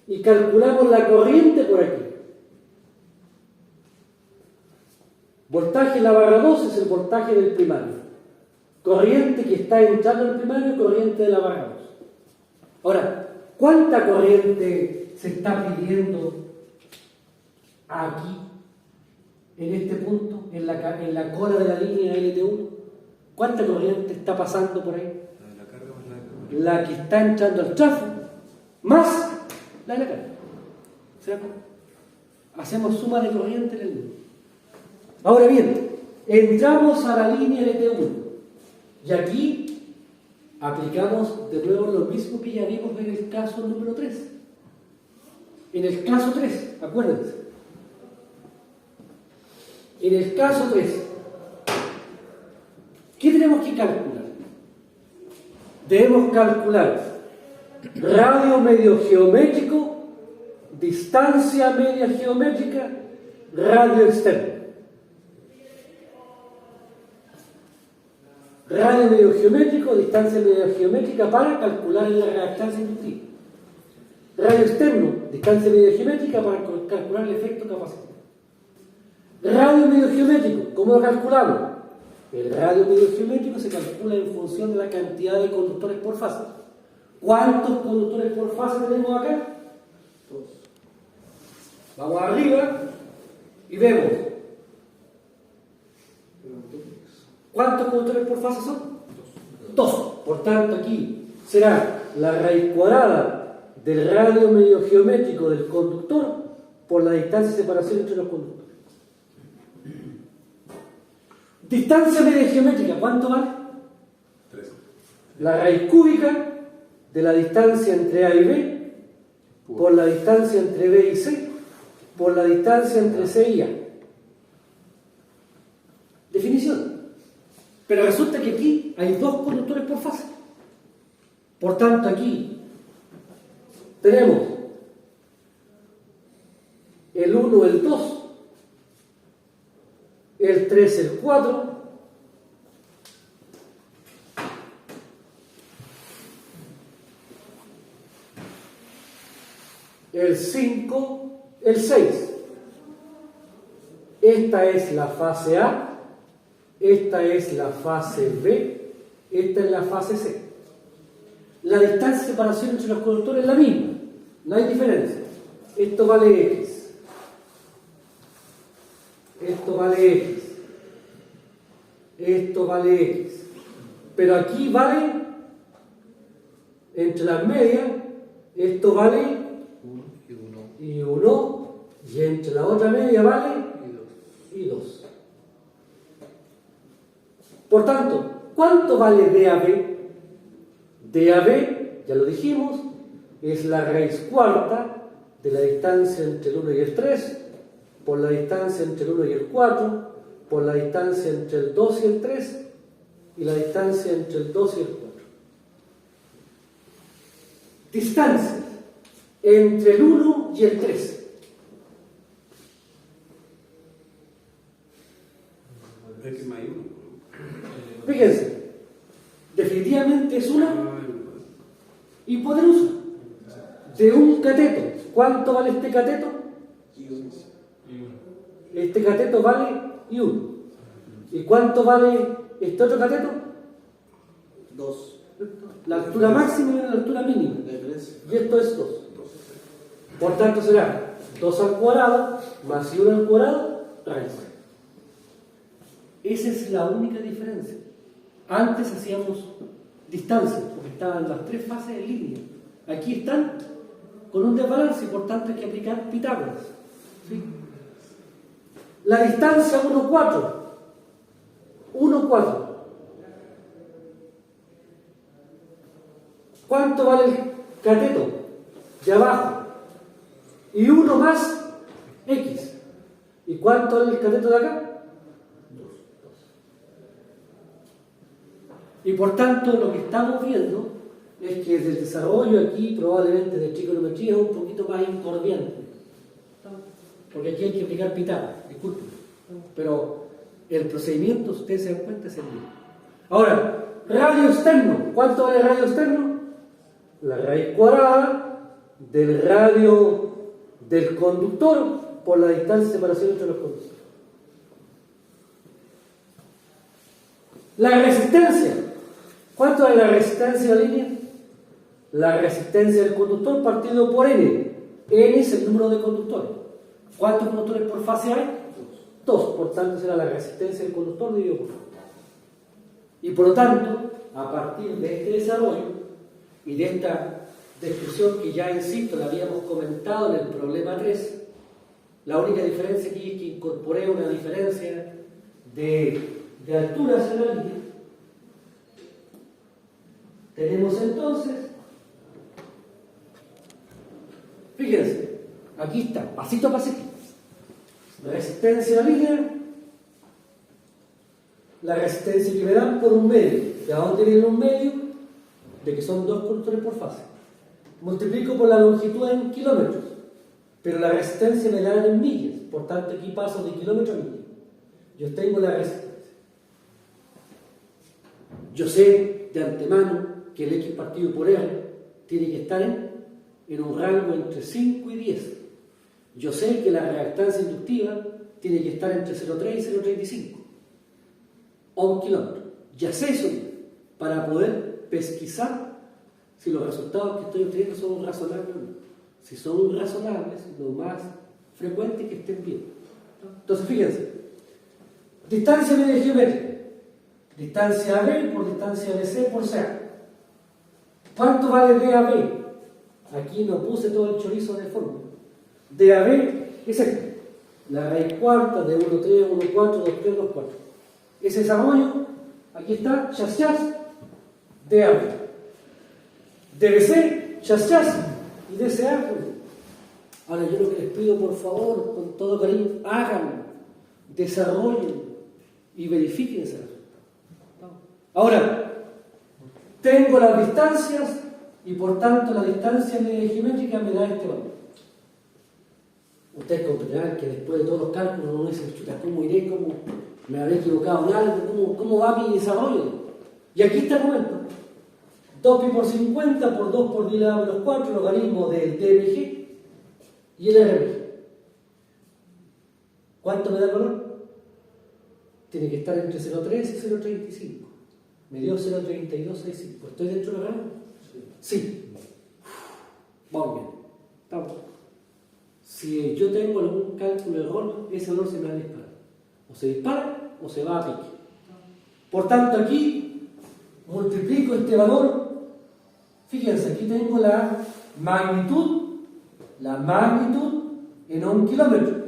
y calculamos la corriente por aquí. Voltaje en la barra 2 es el voltaje del primario. Corriente que está entrando al primario, corriente de la barra 2. Ahora, ¿cuánta corriente se está pidiendo aquí, en este punto, en la cola de la línea LT1? ¿Cuánta corriente está pasando por ahí? La carga más la. La que está entrando al trafo, más la de la carga. ¿Se acuerdan? Hacemos suma de corriente en el mundo. Ahora bien, entramos a la línea LT1 y aquí aplicamos de nuevo lo mismo que ya vimos en el caso número 3. En el caso 3, acuérdense. En el caso 3, ¿qué tenemos que calcular? Debemos calcular radio medio geométrico, distancia media geométrica, radio externo. Radio medio geométrico, distancia media geométrica para calcular la reactancia inductiva. Radio externo, distancia media geométrica para calcular el efecto capacitante. Radio medio geométrico, ¿cómo lo calculamos? El radio medio geométrico se calcula en función de la cantidad de conductores por fase. ¿Cuántos conductores por fase tenemos acá? Dos. Vamos arriba y vemos. ¿Cuántos conductores por fase son? Dos. Por tanto, aquí será la raíz cuadrada del radio medio geométrico del conductor por la distancia de separación entre los conductores. Distancia media geométrica, ¿cuánto vale? 3. La raíz cúbica de la distancia entre A y B por la distancia entre B y C por la distancia entre C y A. Definición. Pero resulta que aquí hay dos conductores por fase. Por tanto, aquí tenemos el 1, el 2, el 3, el 4, el 5, el 6. Esta es la fase A, esta es la fase B, esta es la fase C. La distancia de separación entre los conductores es la misma, no hay diferencia. Esto vale X, esto vale X, esto vale X. Pero aquí vale, entre las medias, esto vale 1, y entre la otra media vale y 2. Por tanto, ¿cuánto vale DAB? DAB, ya lo dijimos, es la raíz cuarta de la distancia entre el 1 y el 3, por la distancia entre el 1 y el 4, por la distancia entre el 2 y el 3, y la distancia entre el 2 y el 4. Distancias entre el 1 y el 3. X más 1. Fíjense, definitivamente es una hipotenusa de un cateto. ¿Cuánto vale este cateto? Este cateto vale I1. ¿Y cuánto vale este otro cateto? 2. La altura máxima y la altura mínima. Y esto es 2. Por tanto será 2 al cuadrado más I1 al cuadrado raíz. Esa es la única diferencia. Antes hacíamos distancias, porque estaban las tres fases en línea. Aquí están con un desbalance y por tanto hay que aplicar Pitágoras. ¿Sí? La distancia 1, 4. 1, 4. ¿Cuánto vale el cateto de abajo? Y 1 más X. ¿Y cuánto vale el cateto de acá? 2. Y por tanto lo que estamos viendo es que el desarrollo aquí probablemente de trigonometría es un poquito más incordiante, porque aquí hay que aplicar Pitágoras, disculpen, pero el procedimiento, ustedes se dan cuenta, es el mismo. Ahora, radio externo. ¿Cuánto vale el radio externo? La raíz cuadrada del radio del conductor por la distancia de separación entre los conductores. La resistencia. ¿Cuánto es la resistencia de la línea? La resistencia del conductor partido por N. N es el número de conductores. ¿Cuántos conductores por fase hay? 2. Por tanto, será la resistencia del conductor dividido por 2. Y por lo tanto, a partir de este desarrollo y de esta descripción que ya, insisto, la habíamos comentado en el problema 3, la única diferencia aquí es que incorporé una diferencia de alturas en la línea. Tenemos entonces, fíjense, aquí está, pasito a pasito, resistencia a la línea, la resistencia que me dan por un medio. ¿De dónde viene un medio? De que son 2 conductores por fase. Multiplico por la longitud en kilómetros, pero la resistencia me la dan en millas, por tanto aquí paso de kilómetro a millas. Yo tengo la resistencia. Yo sé de antemano que el X partido por R tiene que estar en un rango entre 5 y 10. Yo sé que la reactancia inductiva tiene que estar entre 0,3 y 0,35 o 1 kilómetro. Ya sé eso para poder pesquisar si los resultados que estoy obteniendo son razonables o no. Si son razonables, lo más frecuente es que estén bien. Entonces, fíjense, distancia media geométrica, distancia AB por distancia BC por CA. ¿Cuánto vale DAB? Aquí no puse todo el chorizo de fórmula. DAB es este, la raíz cuarta de 1, 3, 1, 4, 2, 3, 2, 4. Ese desarrollo, aquí está, chas, DAB. DBC, chas, y DCA. Ahora yo lo que les pido, por favor, con todo cariño, hagan, desarrollen y verifiquen ese resultado. Ahora, tengo las distancias y por tanto la distancia media geométrica me da este valor. Ustedes comprenderán que después de todos los cálculos uno dice, chuta, ¿cómo iré? ¿Cómo me habré equivocado en algo? ¿Cómo va mi desarrollo? Y aquí está el momento. 2pi por 50 por 2 por 10 elevado a menos 4, logaritmo del DMG y el RMG. ¿Cuánto me da el valor? Tiene que estar entre 0,3 y 0,35. Me dio 0,3265. ¿Estoy dentro de la rango? Sí. Vamos bien. Estamos. Si yo tengo algún cálculo erróneo, ese valor se me va a disparar. O se dispara o se va a pique. Por tanto, aquí multiplico este valor. Fíjense, aquí tengo la magnitud en 1 kilómetro.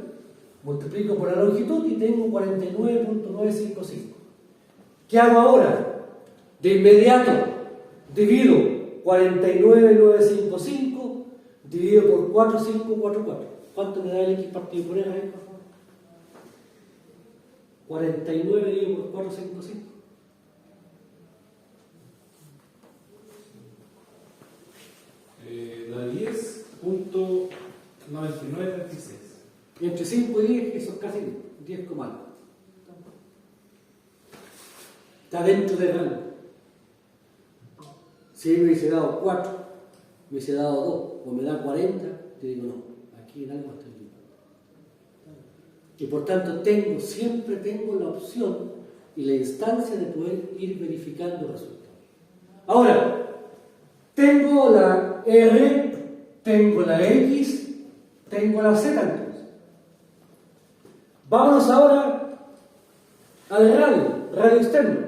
Multiplico por la longitud y tengo 49.955. ¿Qué hago ahora? De inmediato divido 49.955 dividido por 4.544. ¿Cuánto me da el X partido por R ahí, por favor? 49 dividido por 455. Da 10.9936. Entre 5 y 10, eso es casi 10 como algo. Está dentro del rango. Si me hubiese dado 4, me hubiese dado 2, o me da 40, te digo no, aquí en algo estoy bien. Y por tanto siempre tengo la opción y la instancia de poder ir verificando resultados. Ahora, tengo la R, tengo la X, tengo la Z entonces. Vámonos ahora al radio externo.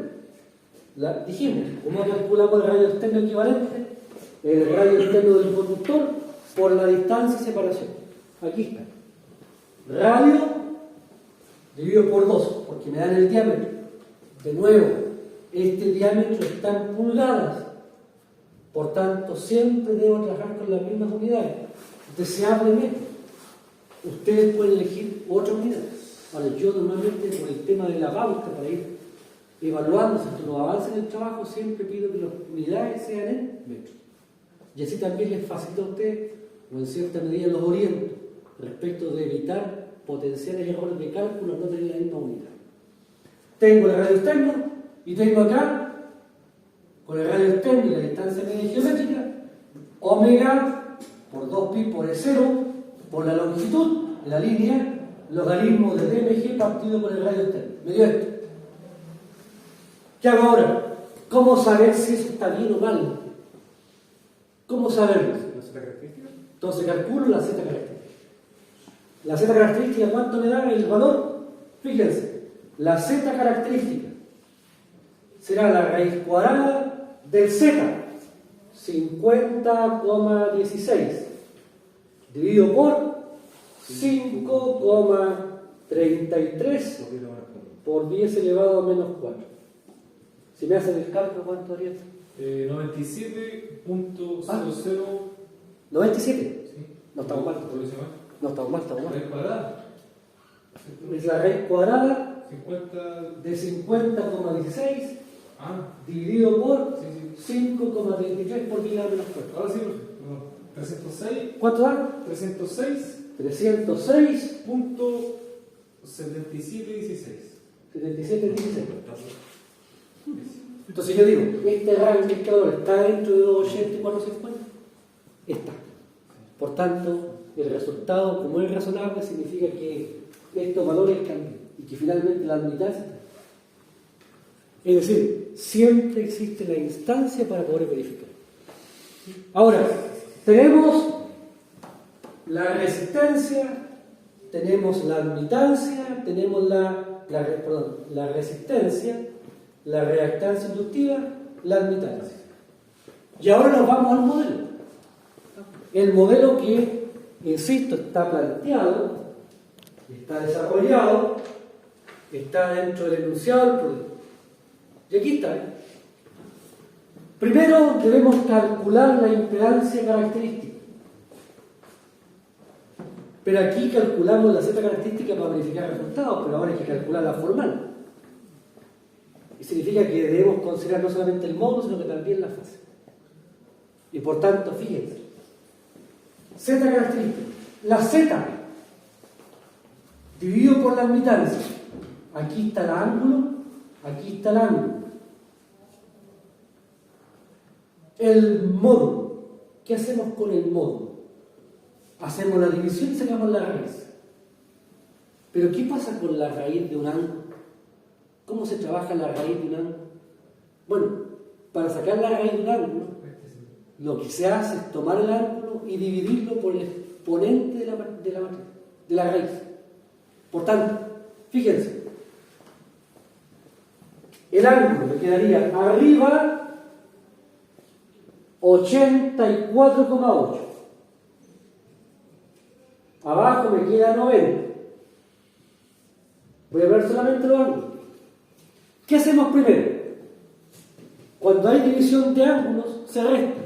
Dijimos, ¿cómo calculamos el radio externo equivalente? El radio externo del conductor por la distancia y separación. Aquí está. Radio dividido por 2, porque me dan el diámetro. De nuevo, este diámetro está en pulgadas. Por tanto, siempre debo trabajar con las mismas unidades. Deseablemente, ustedes pueden elegir otras unidades. Ahora, yo normalmente, por el tema de la pauta, para ir evaluando si los avances en el trabajo, siempre pido que las unidades sean en metros. Y así también les facilita a ustedes, o en cierta medida los oriento, respecto de evitar potenciales errores de cálculo al no tener la misma unidad. Tengo el radio externo y tengo acá, con el radio externo y la distancia media geométrica, omega por 2pi por E0 por la longitud de la línea, logaritmo de DMG partido por el radio externo. Me dio esto. ¿Qué hago ahora? ¿Cómo saber si eso está bien o mal? ¿Cómo saberlo? ¿La Z característica? Entonces calculo la Z característica. La Z característica, ¿cuánto me da el valor? Fíjense, la Z característica será la raíz cuadrada del Z, 50,16, dividido por 5,33 por 10 elevado a menos 4. Si me hacen el cálculo, ¿cuánto haría? 97.00. 97. Sí. No estamos mal. ¿Por eso más? No estamos mal, estamos Raíz mal. cuadrada. Es la raíz cuadrada 50. de 50,16 Ah, dividido por sí. 5,33 por 10 elevado a menos 4. Ahora sí, perfecto. Perdón. 306. ¿Cuánto da? 306. 306.7716. 7716. Entonces yo digo, este rango indicador está dentro de 280 y 450. Está. Por tanto, el resultado, como es razonable, significa que estos valores cambian y que finalmente la mitad está. Es decir, siempre existe la instancia para poder verificar. Ahora, tenemos la resistencia, tenemos la admitancia, tenemos la resistencia, la reactancia inductiva, la admitancia. Y ahora nos vamos al modelo. El modelo que, insisto, está planteado, está desarrollado, está dentro del enunciado del problema. Y aquí está. Primero debemos calcular la impedancia característica. Pero aquí calculamos la Z característica para verificar resultados, pero ahora hay que calcular la formal. Y significa que debemos considerar no solamente el módulo, sino que también la fase. Y por tanto, fíjense, z característica. La z dividido por la admitancia. Aquí está el ángulo, aquí está el ángulo. El módulo. ¿Qué hacemos con el módulo? Hacemos la división y sacamos la raíz. Pero ¿qué pasa con la raíz de un ángulo? ¿Cómo se trabaja la raíz de un ángulo? Bueno, para sacar la raíz de un ángulo, lo que se hace es tomar el ángulo y dividirlo por el exponente de la raíz. Por tanto, fíjense, el ángulo me quedaría arriba 84,8. Abajo me queda 90. Voy a ver solamente los ángulos. ¿Qué hacemos primero? Cuando hay división de ángulos, se resta.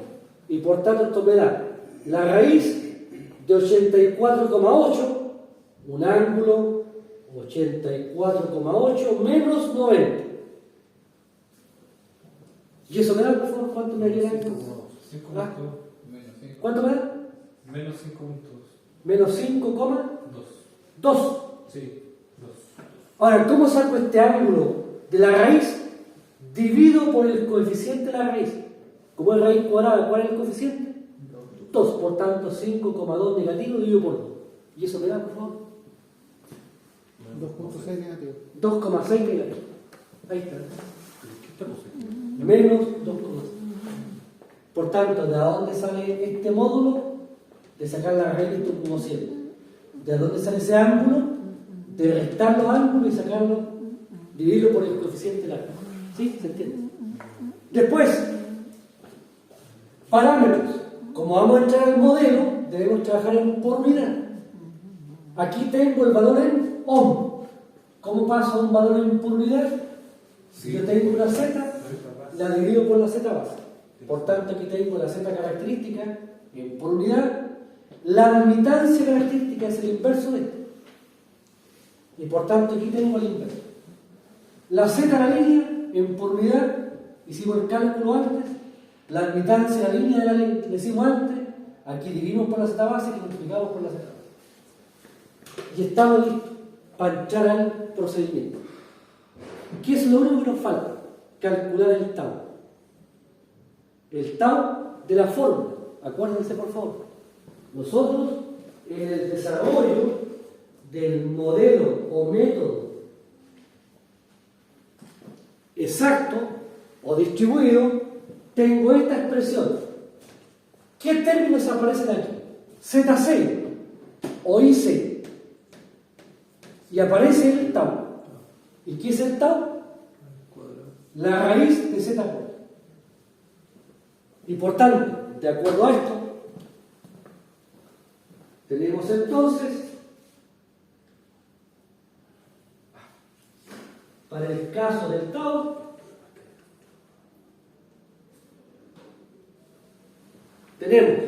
Y por tanto esto me da la raíz de 84,8, un ángulo 84,8 menos 90. ¿Y eso me da, por favor? ¿Cuánto me daría el ángulo? 5 ¿Ah? puntos. Menos 5. ¿Cuánto me da? Menos 5 puntos. Menos 5,2. 2. Sí, 2. Ahora, ¿cómo saco este ángulo de la raíz? Divido por el coeficiente de la raíz. Como es raíz cuadrada, ¿cuál es el coeficiente? 2. Por tanto, 5,2 negativo dividido por 2. ¿Y eso me da, por favor? 2.6 negativo. 2,6 negativo. Ahí está. Menos 2,6. Por tanto, ¿de dónde sale este módulo? De sacar la raíz de esto como siempre. ¿De dónde sale ese ángulo? De restar los ángulos y sacarlo, dividirlo por el coeficiente de la raíz. ¿Sí? ¿Se entiende? Después, parámetros. Como vamos a entrar al modelo, debemos trabajar por unidad. Aquí tengo el valor en ohm. ¿Cómo paso un valor en por unidad? Si yo tengo una z, la divido por la z base. Por tanto, aquí tengo la z característica en por unidad. La admitancia característica es el inverso de esto. Y por tanto, aquí tengo el inverso. La z a la línea en por unidad, hicimos el cálculo antes. La admitancia a la línea de la línea, le hicimos antes. Aquí dividimos por la z base y multiplicamos por la z base. Y estamos listos para entrar al procedimiento. ¿Qué es lo único que nos falta? Calcular el tau. El tau de la fórmula. Acuérdense, por favor. Nosotros, en el desarrollo del modelo o método exacto o distribuido, tengo esta expresión. ¿Qué términos aparecen aquí? Z6 o IC. Y aparece el tau. ¿Y qué es el tau? La raíz de Z cuadrado. Y por tanto, de acuerdo a esto, tenemos entonces, para el caso del tau, tenemos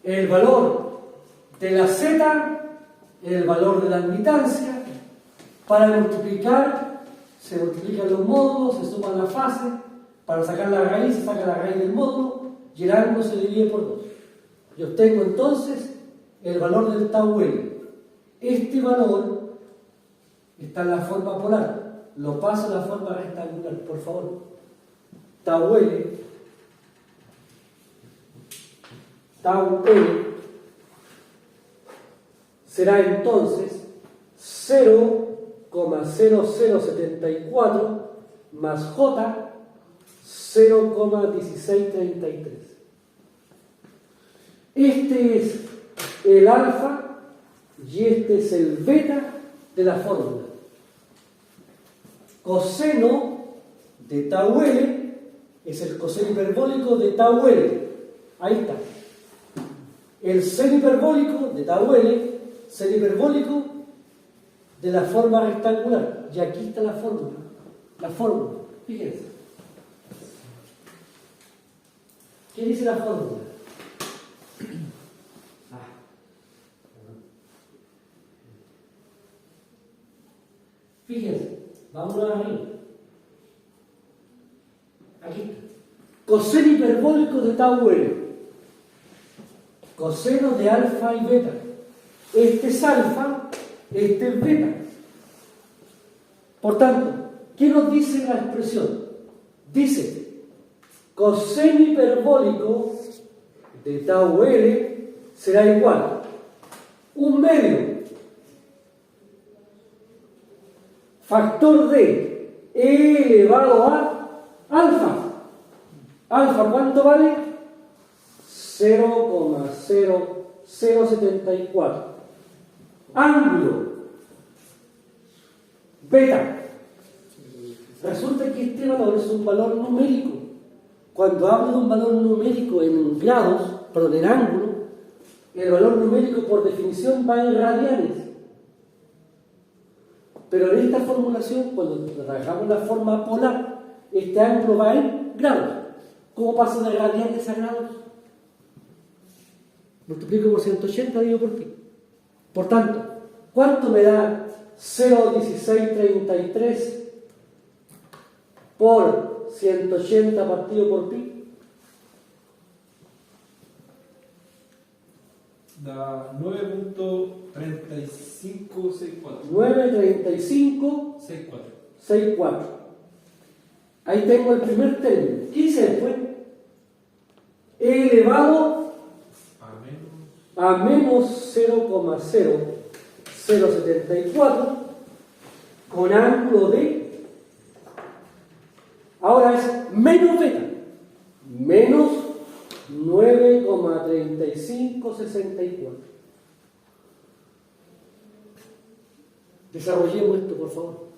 el valor de la z, el valor de la admitancia. Para multiplicar, se multiplican los módulos, se suman las fases. Para sacar la raíz, se saca la raíz del módulo y el ángulo se divide por 2. Yo obtengo entonces el valor del tau L. Este valor está en la forma polar. Lo paso a la forma rectangular, por favor. Tau L será entonces 0,0074 más J 0,1633. Este es el alfa y este es el beta de la fórmula. Coseno de tau L es el coseno hiperbólico de tau L. Ahí está. El seno hiperbólico de tau L, seno hiperbólico de la forma rectangular. Y aquí está la fórmula. La fórmula. Fíjense. ¿Qué dice la fórmula? Fíjense, vamos a arriba. coseno hiperbólico de tau L. Coseno de alfa y beta. Este es alfa, este es beta. Por tanto, ¿qué nos dice la expresión? Dice, coseno hiperbólico de tau L será igual a 1/2 factor de E elevado a alfa. ¿Alfa cuánto vale? 0,0074. Ángulo beta. Resulta que este valor es un valor numérico. Cuando hablo de un valor numérico en grados, perdón, en ángulo, el valor numérico por definición va en radianes. Pero en esta formulación, cuando trabajamos la forma polar, este ángulo va en grados. ¿Cómo paso de radianes a grados? Multiplico por 180, digo por pi. Por tanto, ¿cuánto me da 0,1633 por 180 partido por pi? Da 9.3564. 9,3564. Ahí tengo el primer término. ¿Qué dice después? E elevado a menos 0,0074 con ángulo de, ahora es menos beta, menos 9,3564. Desarrollemos esto, por favor.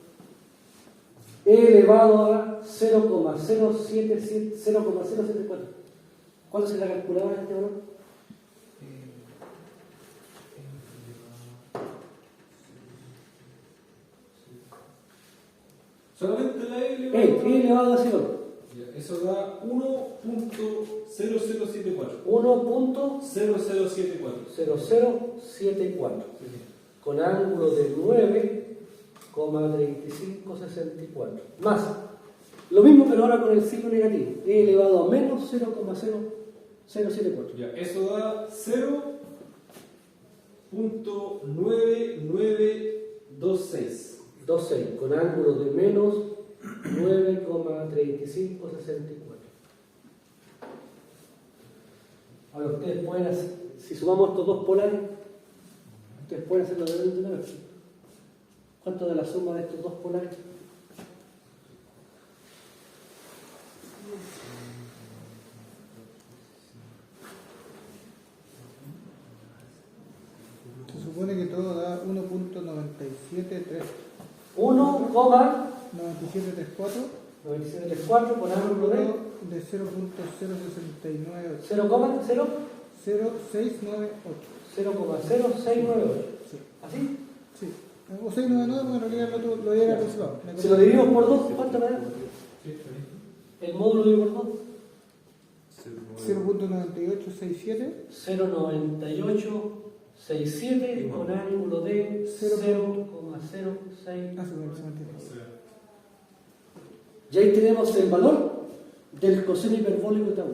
E elevado a 0,074. ¿Cuánto se la calculadora este valor? Solamente la E E elevado a 0. Eso da 1.0074. 1.0074 0074. con ángulo de 9,3564. Más, lo mismo pero ahora con el signo negativo. E elevado a menos 0,0074. Ya, eso da 0.9926. 26, con ángulo de menos 9,3564. Ahora ustedes pueden hacer, si sumamos estos dos polares, ustedes pueden hacerlo de una vez. ¿Cuánto da la suma de estos dos polares? Se supone que todo da 1.973. 1,934 9734 con ángulo de de 0.0698. 0,0 0698. 0,0698. Sí. ¿Así? Sí. O 699 porque en realidad lo había aproximado. Si lo dividimos por 2, ¿cuánto me da? El módulo dividido por 2. 0.9867. 0,9867 con ángulo de 0,06. Ah, sí, bueno, se mantiene. Y ahí tenemos el valor del coseno hiperbólico de tau.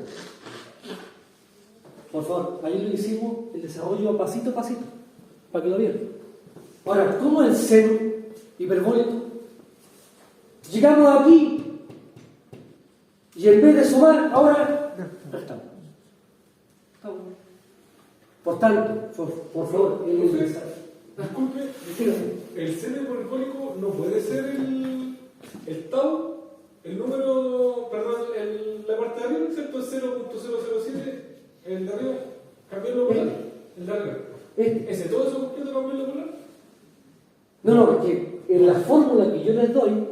Por favor, ahí lo hicimos el desarrollo pasito a pasito, para que lo vieran. Ahora, ¿cómo el seno hiperbólico? Llegamos aquí y en vez de sumar, ahora restamos. Por tanto, por favor, Disculpe, el seno hiperbólico no puede ser el tau, el número, perdón, la parte de arriba, excepto el 0.007, el de arriba, cambiarlo por el de arriba. ¿Ese todo eso completo cambiarlo por No, porque en la fórmula que yo les doy,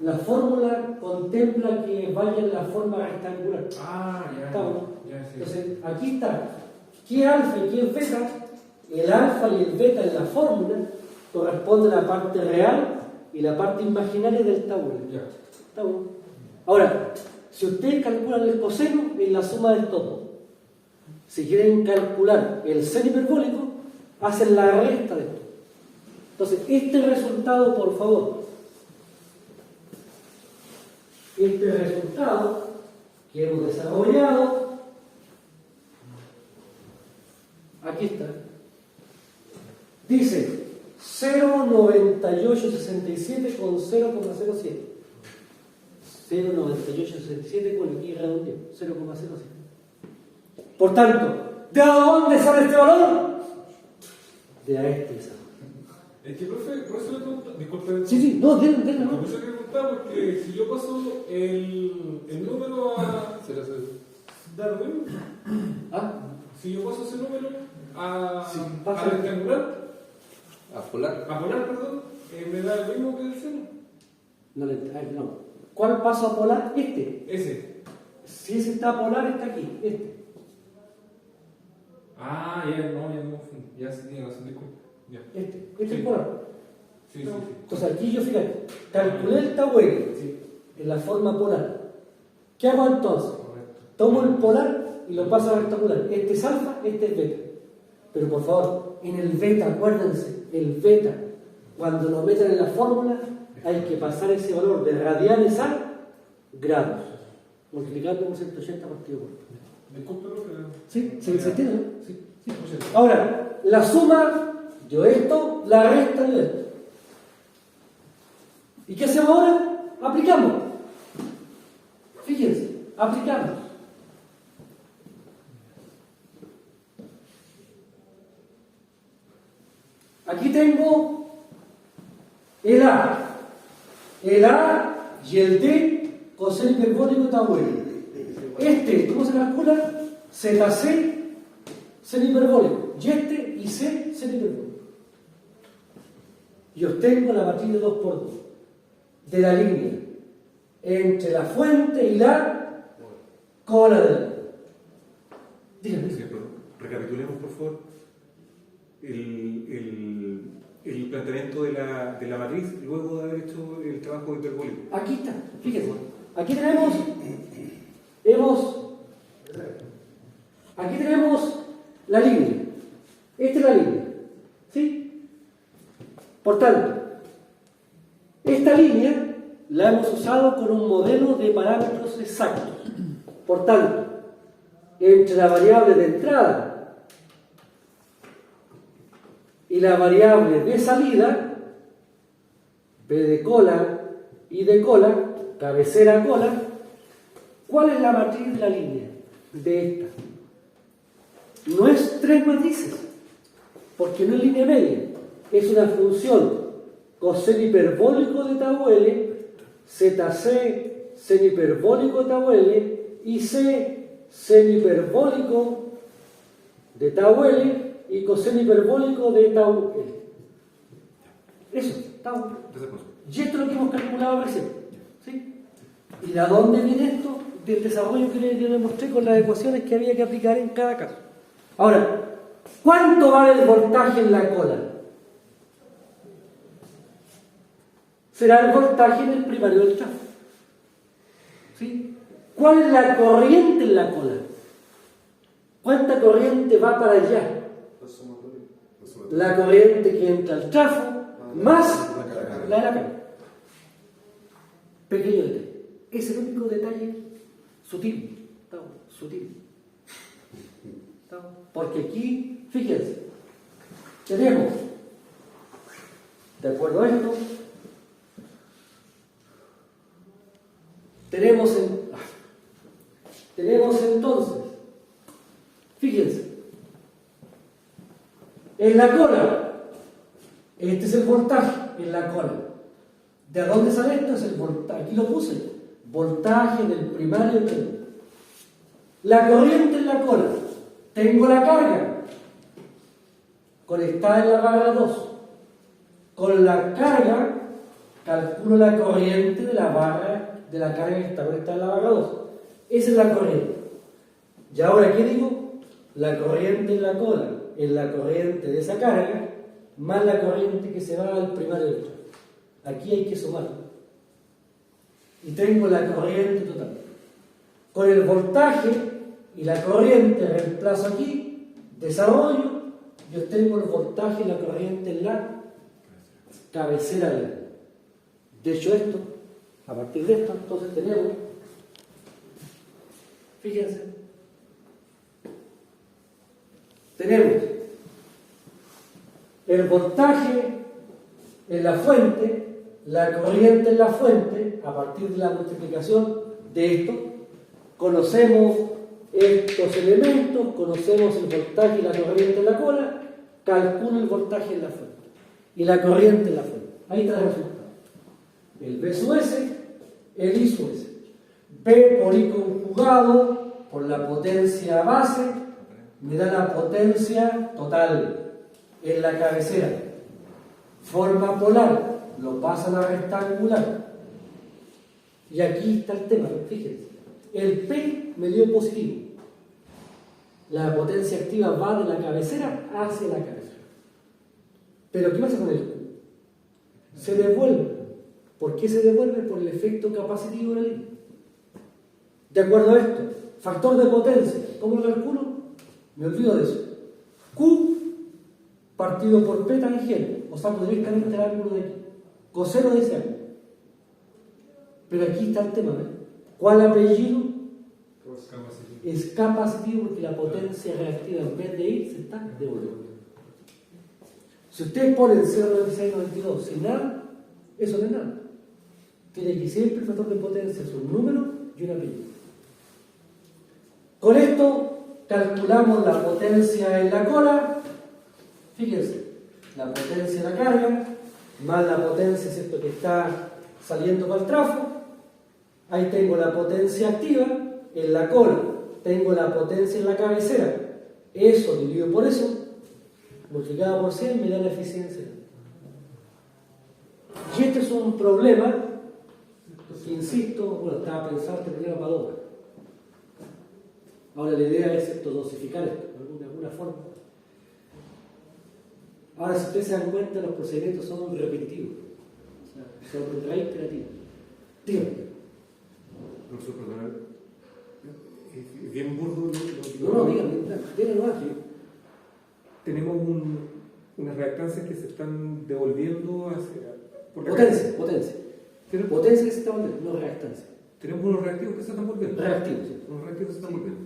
la fórmula contempla que vaya en la forma rectangular. Ah, ya. ¿Estamos? Ya, sí. Entonces, aquí está. ¿Qué alfa y qué beta? El alfa y el beta en la fórmula corresponden a la parte real y la parte imaginaria del tabulo. Ya. ¿Está bueno? Ahora, si ustedes calculan el coseno, es la suma de todo. Si quieren calcular el seno hiperbólico, hacen la resta de esto. Entonces, este resultado, por favor, que hemos desarrollado. Aquí está. Dice 0,9867 con 0,07. 0,9867 con aquí redondeo, 0,07. Por tanto, ¿de dónde sale este valor? De a este desarrollo. Es que, profe, por eso le pregunto, disculpe. Sí, no, denle, Por eso le preguntaba, porque si yo paso el número a. ¿Da lo mismo? ¿Ah? Si yo paso ese número a pasa. rectangular, A polar. perdón, me da lo mismo que el seno. No. ¿Cuál paso a polar? Este. Ese. Si ese está polar, está aquí. Este. Ah, ya no confundí. Ya sí tiene razón, disculpe. Ya. Este Sí. es polar. Sí, sí, sí. Entonces aquí yo, fíjate, calculé el tabuero Sí, en la forma polar. ¿Qué hago entonces? correcto. Tomo el polar y lo paso a rectangular. Este es alfa, este es beta. Pero por favor, en el beta, acuérdense, el beta, cuando lo metan en la fórmula, hay que pasar ese valor de radianes a grados, multiplicando por 180 partido por. Disculpe, profe. ¿Sí? ¿Se entiende? ¿No? Sí, sí, pues ya. Ahora, la suma, yo esto, la resta de esto. ¿Y qué hacemos ahora? Aplicamos. Fíjense, aplicamos. Aquí tengo el A y el D coseno hiperbólico tau L. Este, ¿cómo se calcula? ZC seno hiperbólico. Y este y C seno hiperbólico. Y obtengo la matriz de 2×2 de la línea entre la fuente y la cola de la. Dígame. Sí, pero recapitulemos, por favor, el planteamiento de la matriz luego de haber hecho el trabajo hiperbólico. Aquí está, fíjense. Aquí tenemos la línea. Esta es la línea. ¿Sí? Por tanto, esta línea la hemos usado con un modelo de parámetros exactos. Por tanto, entre la variable de entrada y la variable de salida, B de cola, I de cola, cabecera cola, ¿cuál es la matriz de la línea? De esta. No es 3 matrices, porque no es línea media, es una función coseno hiperbólico de tau L, ZC seno hiperbólico de tau L y C seno hiperbólico de tau L y coseno hiperbólico de tau L. Eso, tau. Y esto es lo que hemos calculado recién. ¿Sí? ¿Y de dónde viene esto? Del desarrollo que yo les mostré con las ecuaciones que había que aplicar en cada caso. Ahora, ¿cuánto vale el voltaje en la cola? Será el voltaje en el primario del chafo. ¿Sí? ¿Cuál es la corriente en la cola? ¿Cuánta corriente va para allá? La corriente que entra al chafo más la de la cara. Pequeño detalle. Es el único detalle sutil. Sutil. Porque aquí, fíjense, tenemos, de acuerdo a esto, tenemos entonces, fíjense, en la cola, este es el voltaje en la cola. ¿De dónde sale esto? Es el voltaje, aquí lo puse, voltaje del primario y del. La corriente en la cola, tengo la carga conectada en la barra 2. Con la carga calculo la corriente de la barra de la carga que está conectada en la barra 2. Esa es la corriente. Y ahora, ¿qué digo? La corriente en la cola es la corriente de esa carga más la corriente que se va al primario del chafo. Aquí hay que sumar. Y tengo la corriente total. Con el voltaje y la corriente reemplazo aquí, desarrollo, yo tengo el voltaje y la corriente en la cabecera de la. De hecho, esto, a partir de esto, entonces tenemos Fíjense. Tenemos el voltaje en la fuente, la corriente en la fuente, a partir de la multiplicación de esto, conocemos estos elementos, conocemos el voltaje y la corriente en la cola, calculo el voltaje en la fuente y la corriente en la fuente. Ahí está el resultado. El B sub S, el I sub S. P por I conjugado por la potencia base me da la potencia total en la cabecera. Forma polar, lo pasan a rectangular. Y aquí está el tema, fíjense. El P me dio positivo. La potencia activa va de la cabecera hacia la cabecera. Pero ¿qué pasa con el Q? Se devuelve. ¿Por qué se devuelve? Por el efecto capacitivo de la línea. De acuerdo a esto, factor de potencia, ¿cómo lo calculo? Me olvido de eso. Q partido por P tangente, o saco directamente el ángulo de aquí, coseno de ese ángulo. Pero aquí está el tema, ¿ves? ¿Cuál apellido? Es capacitivo porque la potencia reactiva en vez de ir se está devolviendo. Si ustedes ponen 0,9692 sin nada, eso no es nada. Tiene que siempre el factor de potencia es un número y un apellido. Con esto calculamos la potencia en la cola. Fíjense, la potencia de la carga más la potencia, ¿cierto?, que está saliendo para el trafo. Ahí tengo la potencia activa en la cola, tengo la potencia en la cabecera. Eso dividido por eso, multiplicado por 100, me da la eficiencia. Y este es un problema que, insisto, bueno, estaba pensando este problema para dos. Ahora la idea es, ¿cierto?, dosificar esto de alguna forma. Ahora, si ustedes se dan cuenta, los procedimientos son repetitivos, o sea, son reiterativos. Dígame. Profesor, perdón, es bien burdo lo que... No, díganlo aquí. Tenemos unas reactancias que se están devolviendo hacia... por la Potencia. Tenemos- Potencia que se está volviendo, no reactancia. Tenemos unos reactivos que se están volviendo. Reactivos, sí. Unos reactivos que se están volviendo.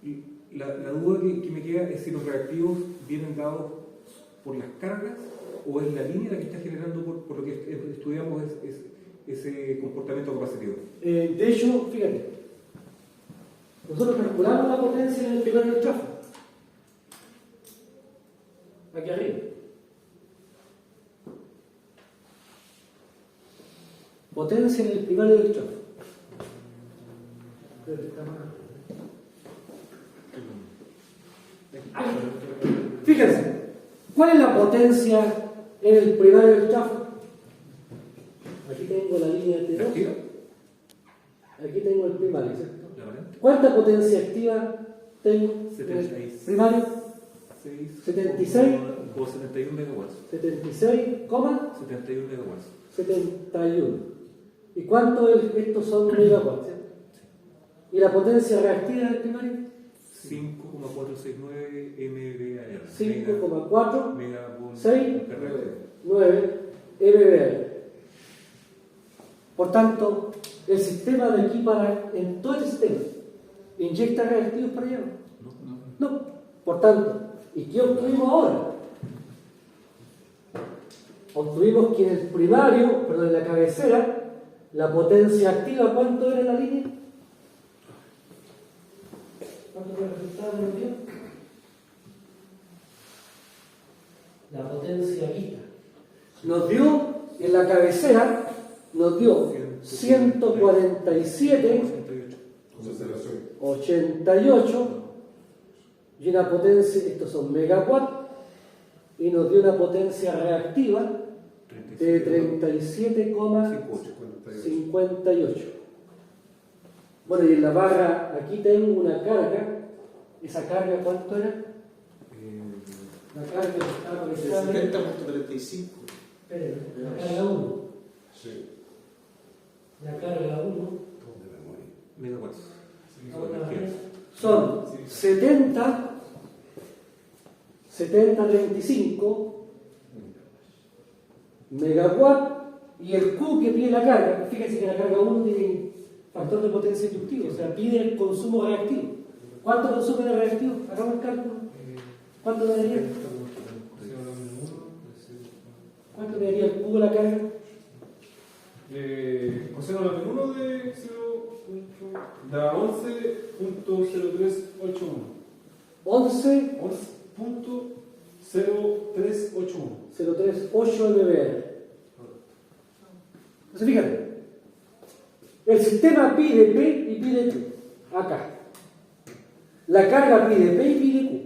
Y la duda que me queda es si los reactivos vienen dados por las cargas o es la línea la que está generando, por lo que estudiamos, ese comportamiento capacitivo. De hecho, fíjate, nosotros calculamos la potencia en el primario del tráfico. Aquí arriba. Potencia en el primario del tráfico. Fíjense, ¿cuál es la potencia en el primario del tráfico? Aquí tengo la línea de T2. ¿Activa? Aquí tengo el primario, ¿cierto? ¿La variante? ¿Cuánta potencia activa tengo? 76. Primario, 76. O 71 megawatts. 76, 71 megawatts. 71. ¿Y cuánto es? Estos son megawatts, ¿cierto? ¿Y la potencia reactiva del primario? 5,469 MVAR. 5,4 Megavolt 6 per 9 MVA. Por tanto, el sistema de aquí para, en todo el sistema, ¿inyecta reactivos para allá? No. Por tanto, ¿y qué obtuvimos ahora? Obtuvimos que en el primario, perdón, en la cabecera, la potencia activa, ¿cuánto era en la línea? ¿Cuánto fue el resultado de lo que dio? La potencia quita. Nos dio, en la cabecera, nos dio 147, 88, y una potencia, estos son megawatt, y nos dio una potencia reactiva de 37,58. Bueno, y en la barra, aquí tengo una carga. ¿Esa carga cuánto era? La carga que estaba conectada. 70.35. Esperen, la carga 1. Sí. La carga 1. megawatts. Son 70,35 megawatt, y el Q que pide la carga, fíjense que la carga 1 tiene factor de potencia inductivo, o sea, pide el consumo reactivo. ¿Cuánto consume de reactivo? Hagamos el cálculo. ¿Cuánto le daría? ¿Cuánto le daría el cubo de la carga? Coseno la menos 1 de 0. Da 11.0381. 11.0381. 038 MBR. Entonces, fíjate, el sistema pide P y pide Q, acá. La carga pide P y pide Q.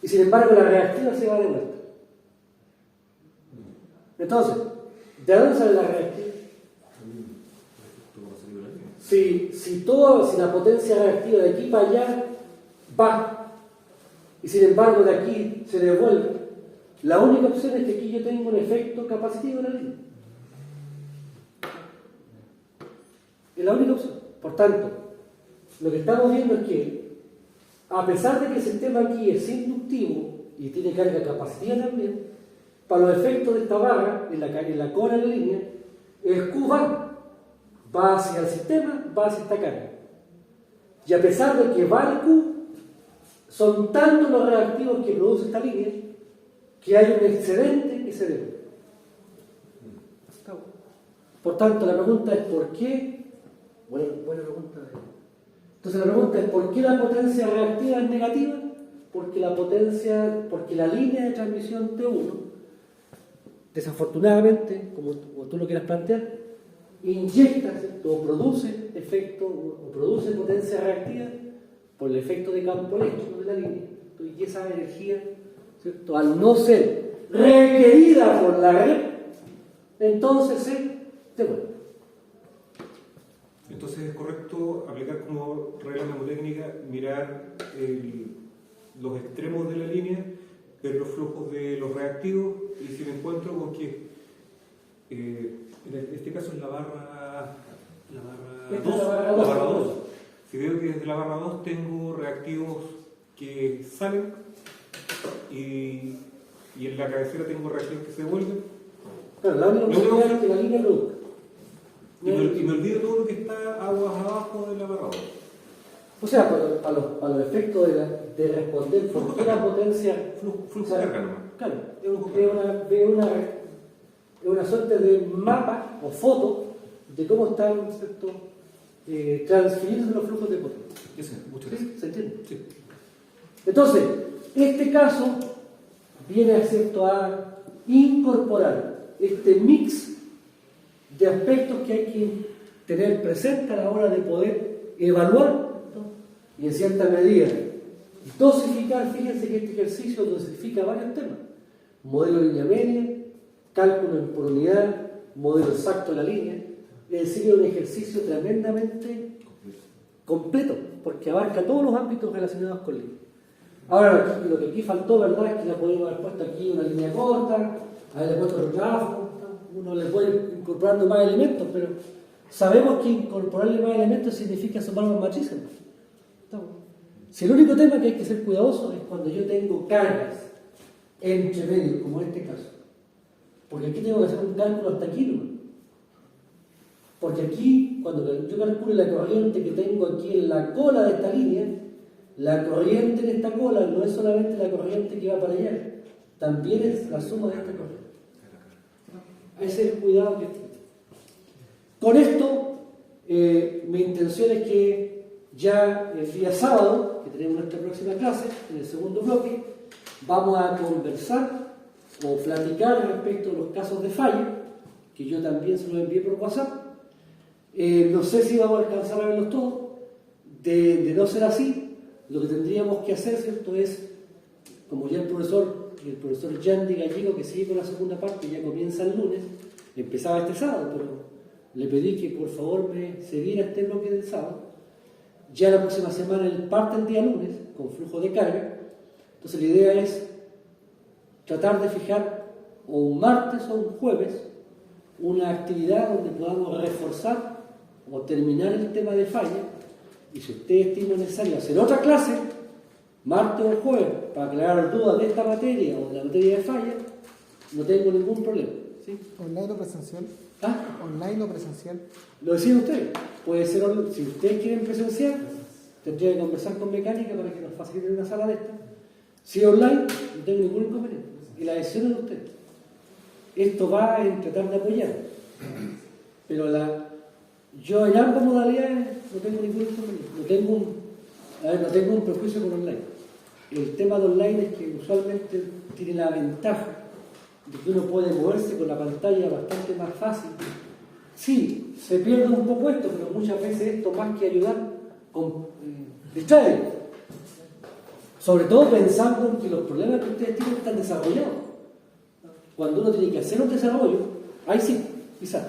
Y sin embargo, la reactiva se va de vuelta. Entonces, ¿de dónde sale la reactiva? Si la potencia reactiva de aquí para allá va, y sin embargo de aquí se devuelve, la única opción es que aquí yo tengo un efecto capacitivo en la línea. Es la única opción. Por tanto, lo que estamos viendo es que, a pesar de que el sistema aquí es inductivo y tiene carga capacitiva también, para los efectos de esta barra, en la cola de la línea, el Q va hacia el sistema, va hacia esta carga. Y a pesar de que va el Q, son tantos los reactivos que produce esta línea que hay un excedente que se devuelve. Por tanto, la pregunta es ¿por qué? Buena pregunta. Entonces la pregunta es ¿por qué la potencia reactiva es negativa? Porque la línea de transmisión T1, desafortunadamente, como tú lo quieras plantear, inyecta, ¿cierto? O produce efecto, o produce potencia reactiva por el efecto de campo eléctrico de la línea. Y esa energía, ¿cierto? Al no ser requerida por la red, entonces se devuelve. Entonces es correcto aplicar como regla mnemotécnica, mirar los extremos de la línea, ver los flujos de los reactivos, y si me encuentro con que en este caso es la barra 2. Si veo que desde la barra 2 tengo reactivos que salen y en la cabecera tengo reactivos que se vuelven, Claro, la única posibilidad es que la línea produzca. y me olvido todo lo que está aguas abajo de la barra 2. O sea, para los efectos de responder por qué la potencia... Flujo de carga nomás. Claro, es una suerte de mapa o foto de cómo están, ¿cierto? Transfiriendo los flujos de potencia. Muchas ¿Sí? gracias. ¿Se entiende? Sí. Entonces, este caso viene, ¿cierto?, a incorporar este mix de aspectos que hay que tener presente a la hora de poder evaluar, ¿no? Y en cierta medida dosificar. Fíjense que este ejercicio dosifica varios temas: modelo de línea media, cálculo por unidad, modelo exacto de la línea. Es decir, es un ejercicio tremendamente completo, porque abarca todos los ámbitos relacionados con línea. Ahora, lo que aquí faltó, ¿verdad?, es que le podemos haber puesto aquí una línea corta, haberle puesto otro tráfico. Uno le puede ir incorporando más elementos, pero sabemos que incorporarle más elementos significa sumar más matrices. Si el único tema que hay que ser cuidadoso es cuando yo tengo cargas entre medio, como en este caso, porque aquí tengo que hacer un cálculo hasta aquí, ¿no? Porque aquí, cuando yo calculo la corriente que tengo aquí en la cola de esta línea, la corriente en esta cola no es solamente la corriente que va para allá, también es la suma de esta corriente. Ese es el cuidado que tiene. Con esto, mi intención es que ya el día sábado, que tenemos nuestra próxima clase, en el segundo bloque, vamos a conversar o platicar respecto a los casos de falla, que yo también se los envié por WhatsApp. No sé si vamos a alcanzar a verlos todos. De no ser así, lo que tendríamos que hacer, ¿cierto?, es, como ya el profesor Yandy Gallego, que sigue con la segunda parte, ya comienza el lunes, empezaba este sábado, pero le pedí que por favor me cediera este bloque del sábado. Ya la próxima semana él parte el día lunes, con flujo de carga. Entonces la idea es tratar de fijar o un martes o un jueves una actividad donde podamos reforzar o terminar el tema de falla, y si usted estima necesario hacer otra clase, martes o jueves, para aclarar dudas de esta materia o de la materia de falla, no tengo ningún problema. ¿sí? ¿Online o presencial? ¿Ah? ¿Online o presencial? Lo deciden ustedes. Puede ser, si ustedes quieren presencial, tendría que conversar con mecánica para que nos faciliten una sala de esta. Si es online, no tengo ningún inconveniente. Y la decisión es de ustedes. Esto va en tratar de apoyar. Pero yo en ambas modalidades no tengo ningún inconveniente. No tengo un prejuicio con online. El tema de online es que usualmente tiene la ventaja de que uno puede moverse con la pantalla bastante más fácil. Sí, se pierde un poco esto, pero muchas veces esto más que ayudar distrae. Sobre todo pensando en que los problemas que ustedes tienen están desarrollados. Cuando uno tiene que hacer un desarrollo, ahí sí, quizás.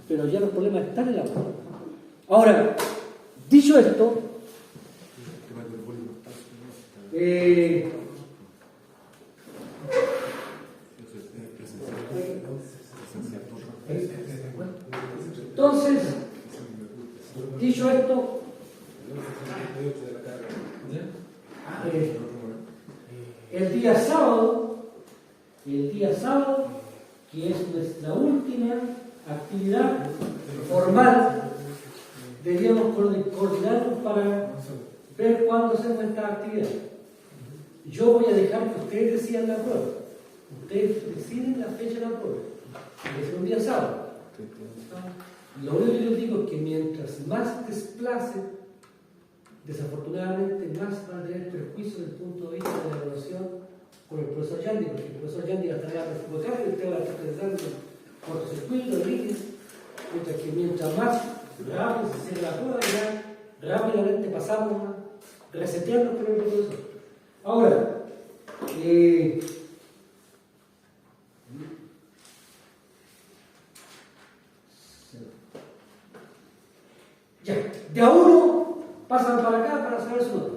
Pero ya los problemas están en la mano. Ahora, dicho esto, entonces, dicho esto, el día sábado, que es nuestra última actividad formal, deberíamos coordinarnos para ver cuándo hacemos esta actividad. Yo voy a dejar que ustedes decidan la prueba. Ustedes deciden la fecha de la prueba. Es un día sábado. Lo único que yo digo es que mientras más desplacen, desafortunadamente más van a tener perjuicio desde el punto de vista de la evaluación con el profesor Yandi, porque el profesor Yandi va a estar acá y usted va a estar pensando cortocircuito, líneas, mientras que mientras más rápido se cierra la prueba, ya rápidamente pasamos a resetearnos por el profesor. Ahora, ya, de a uno pasan para acá para saber su nota.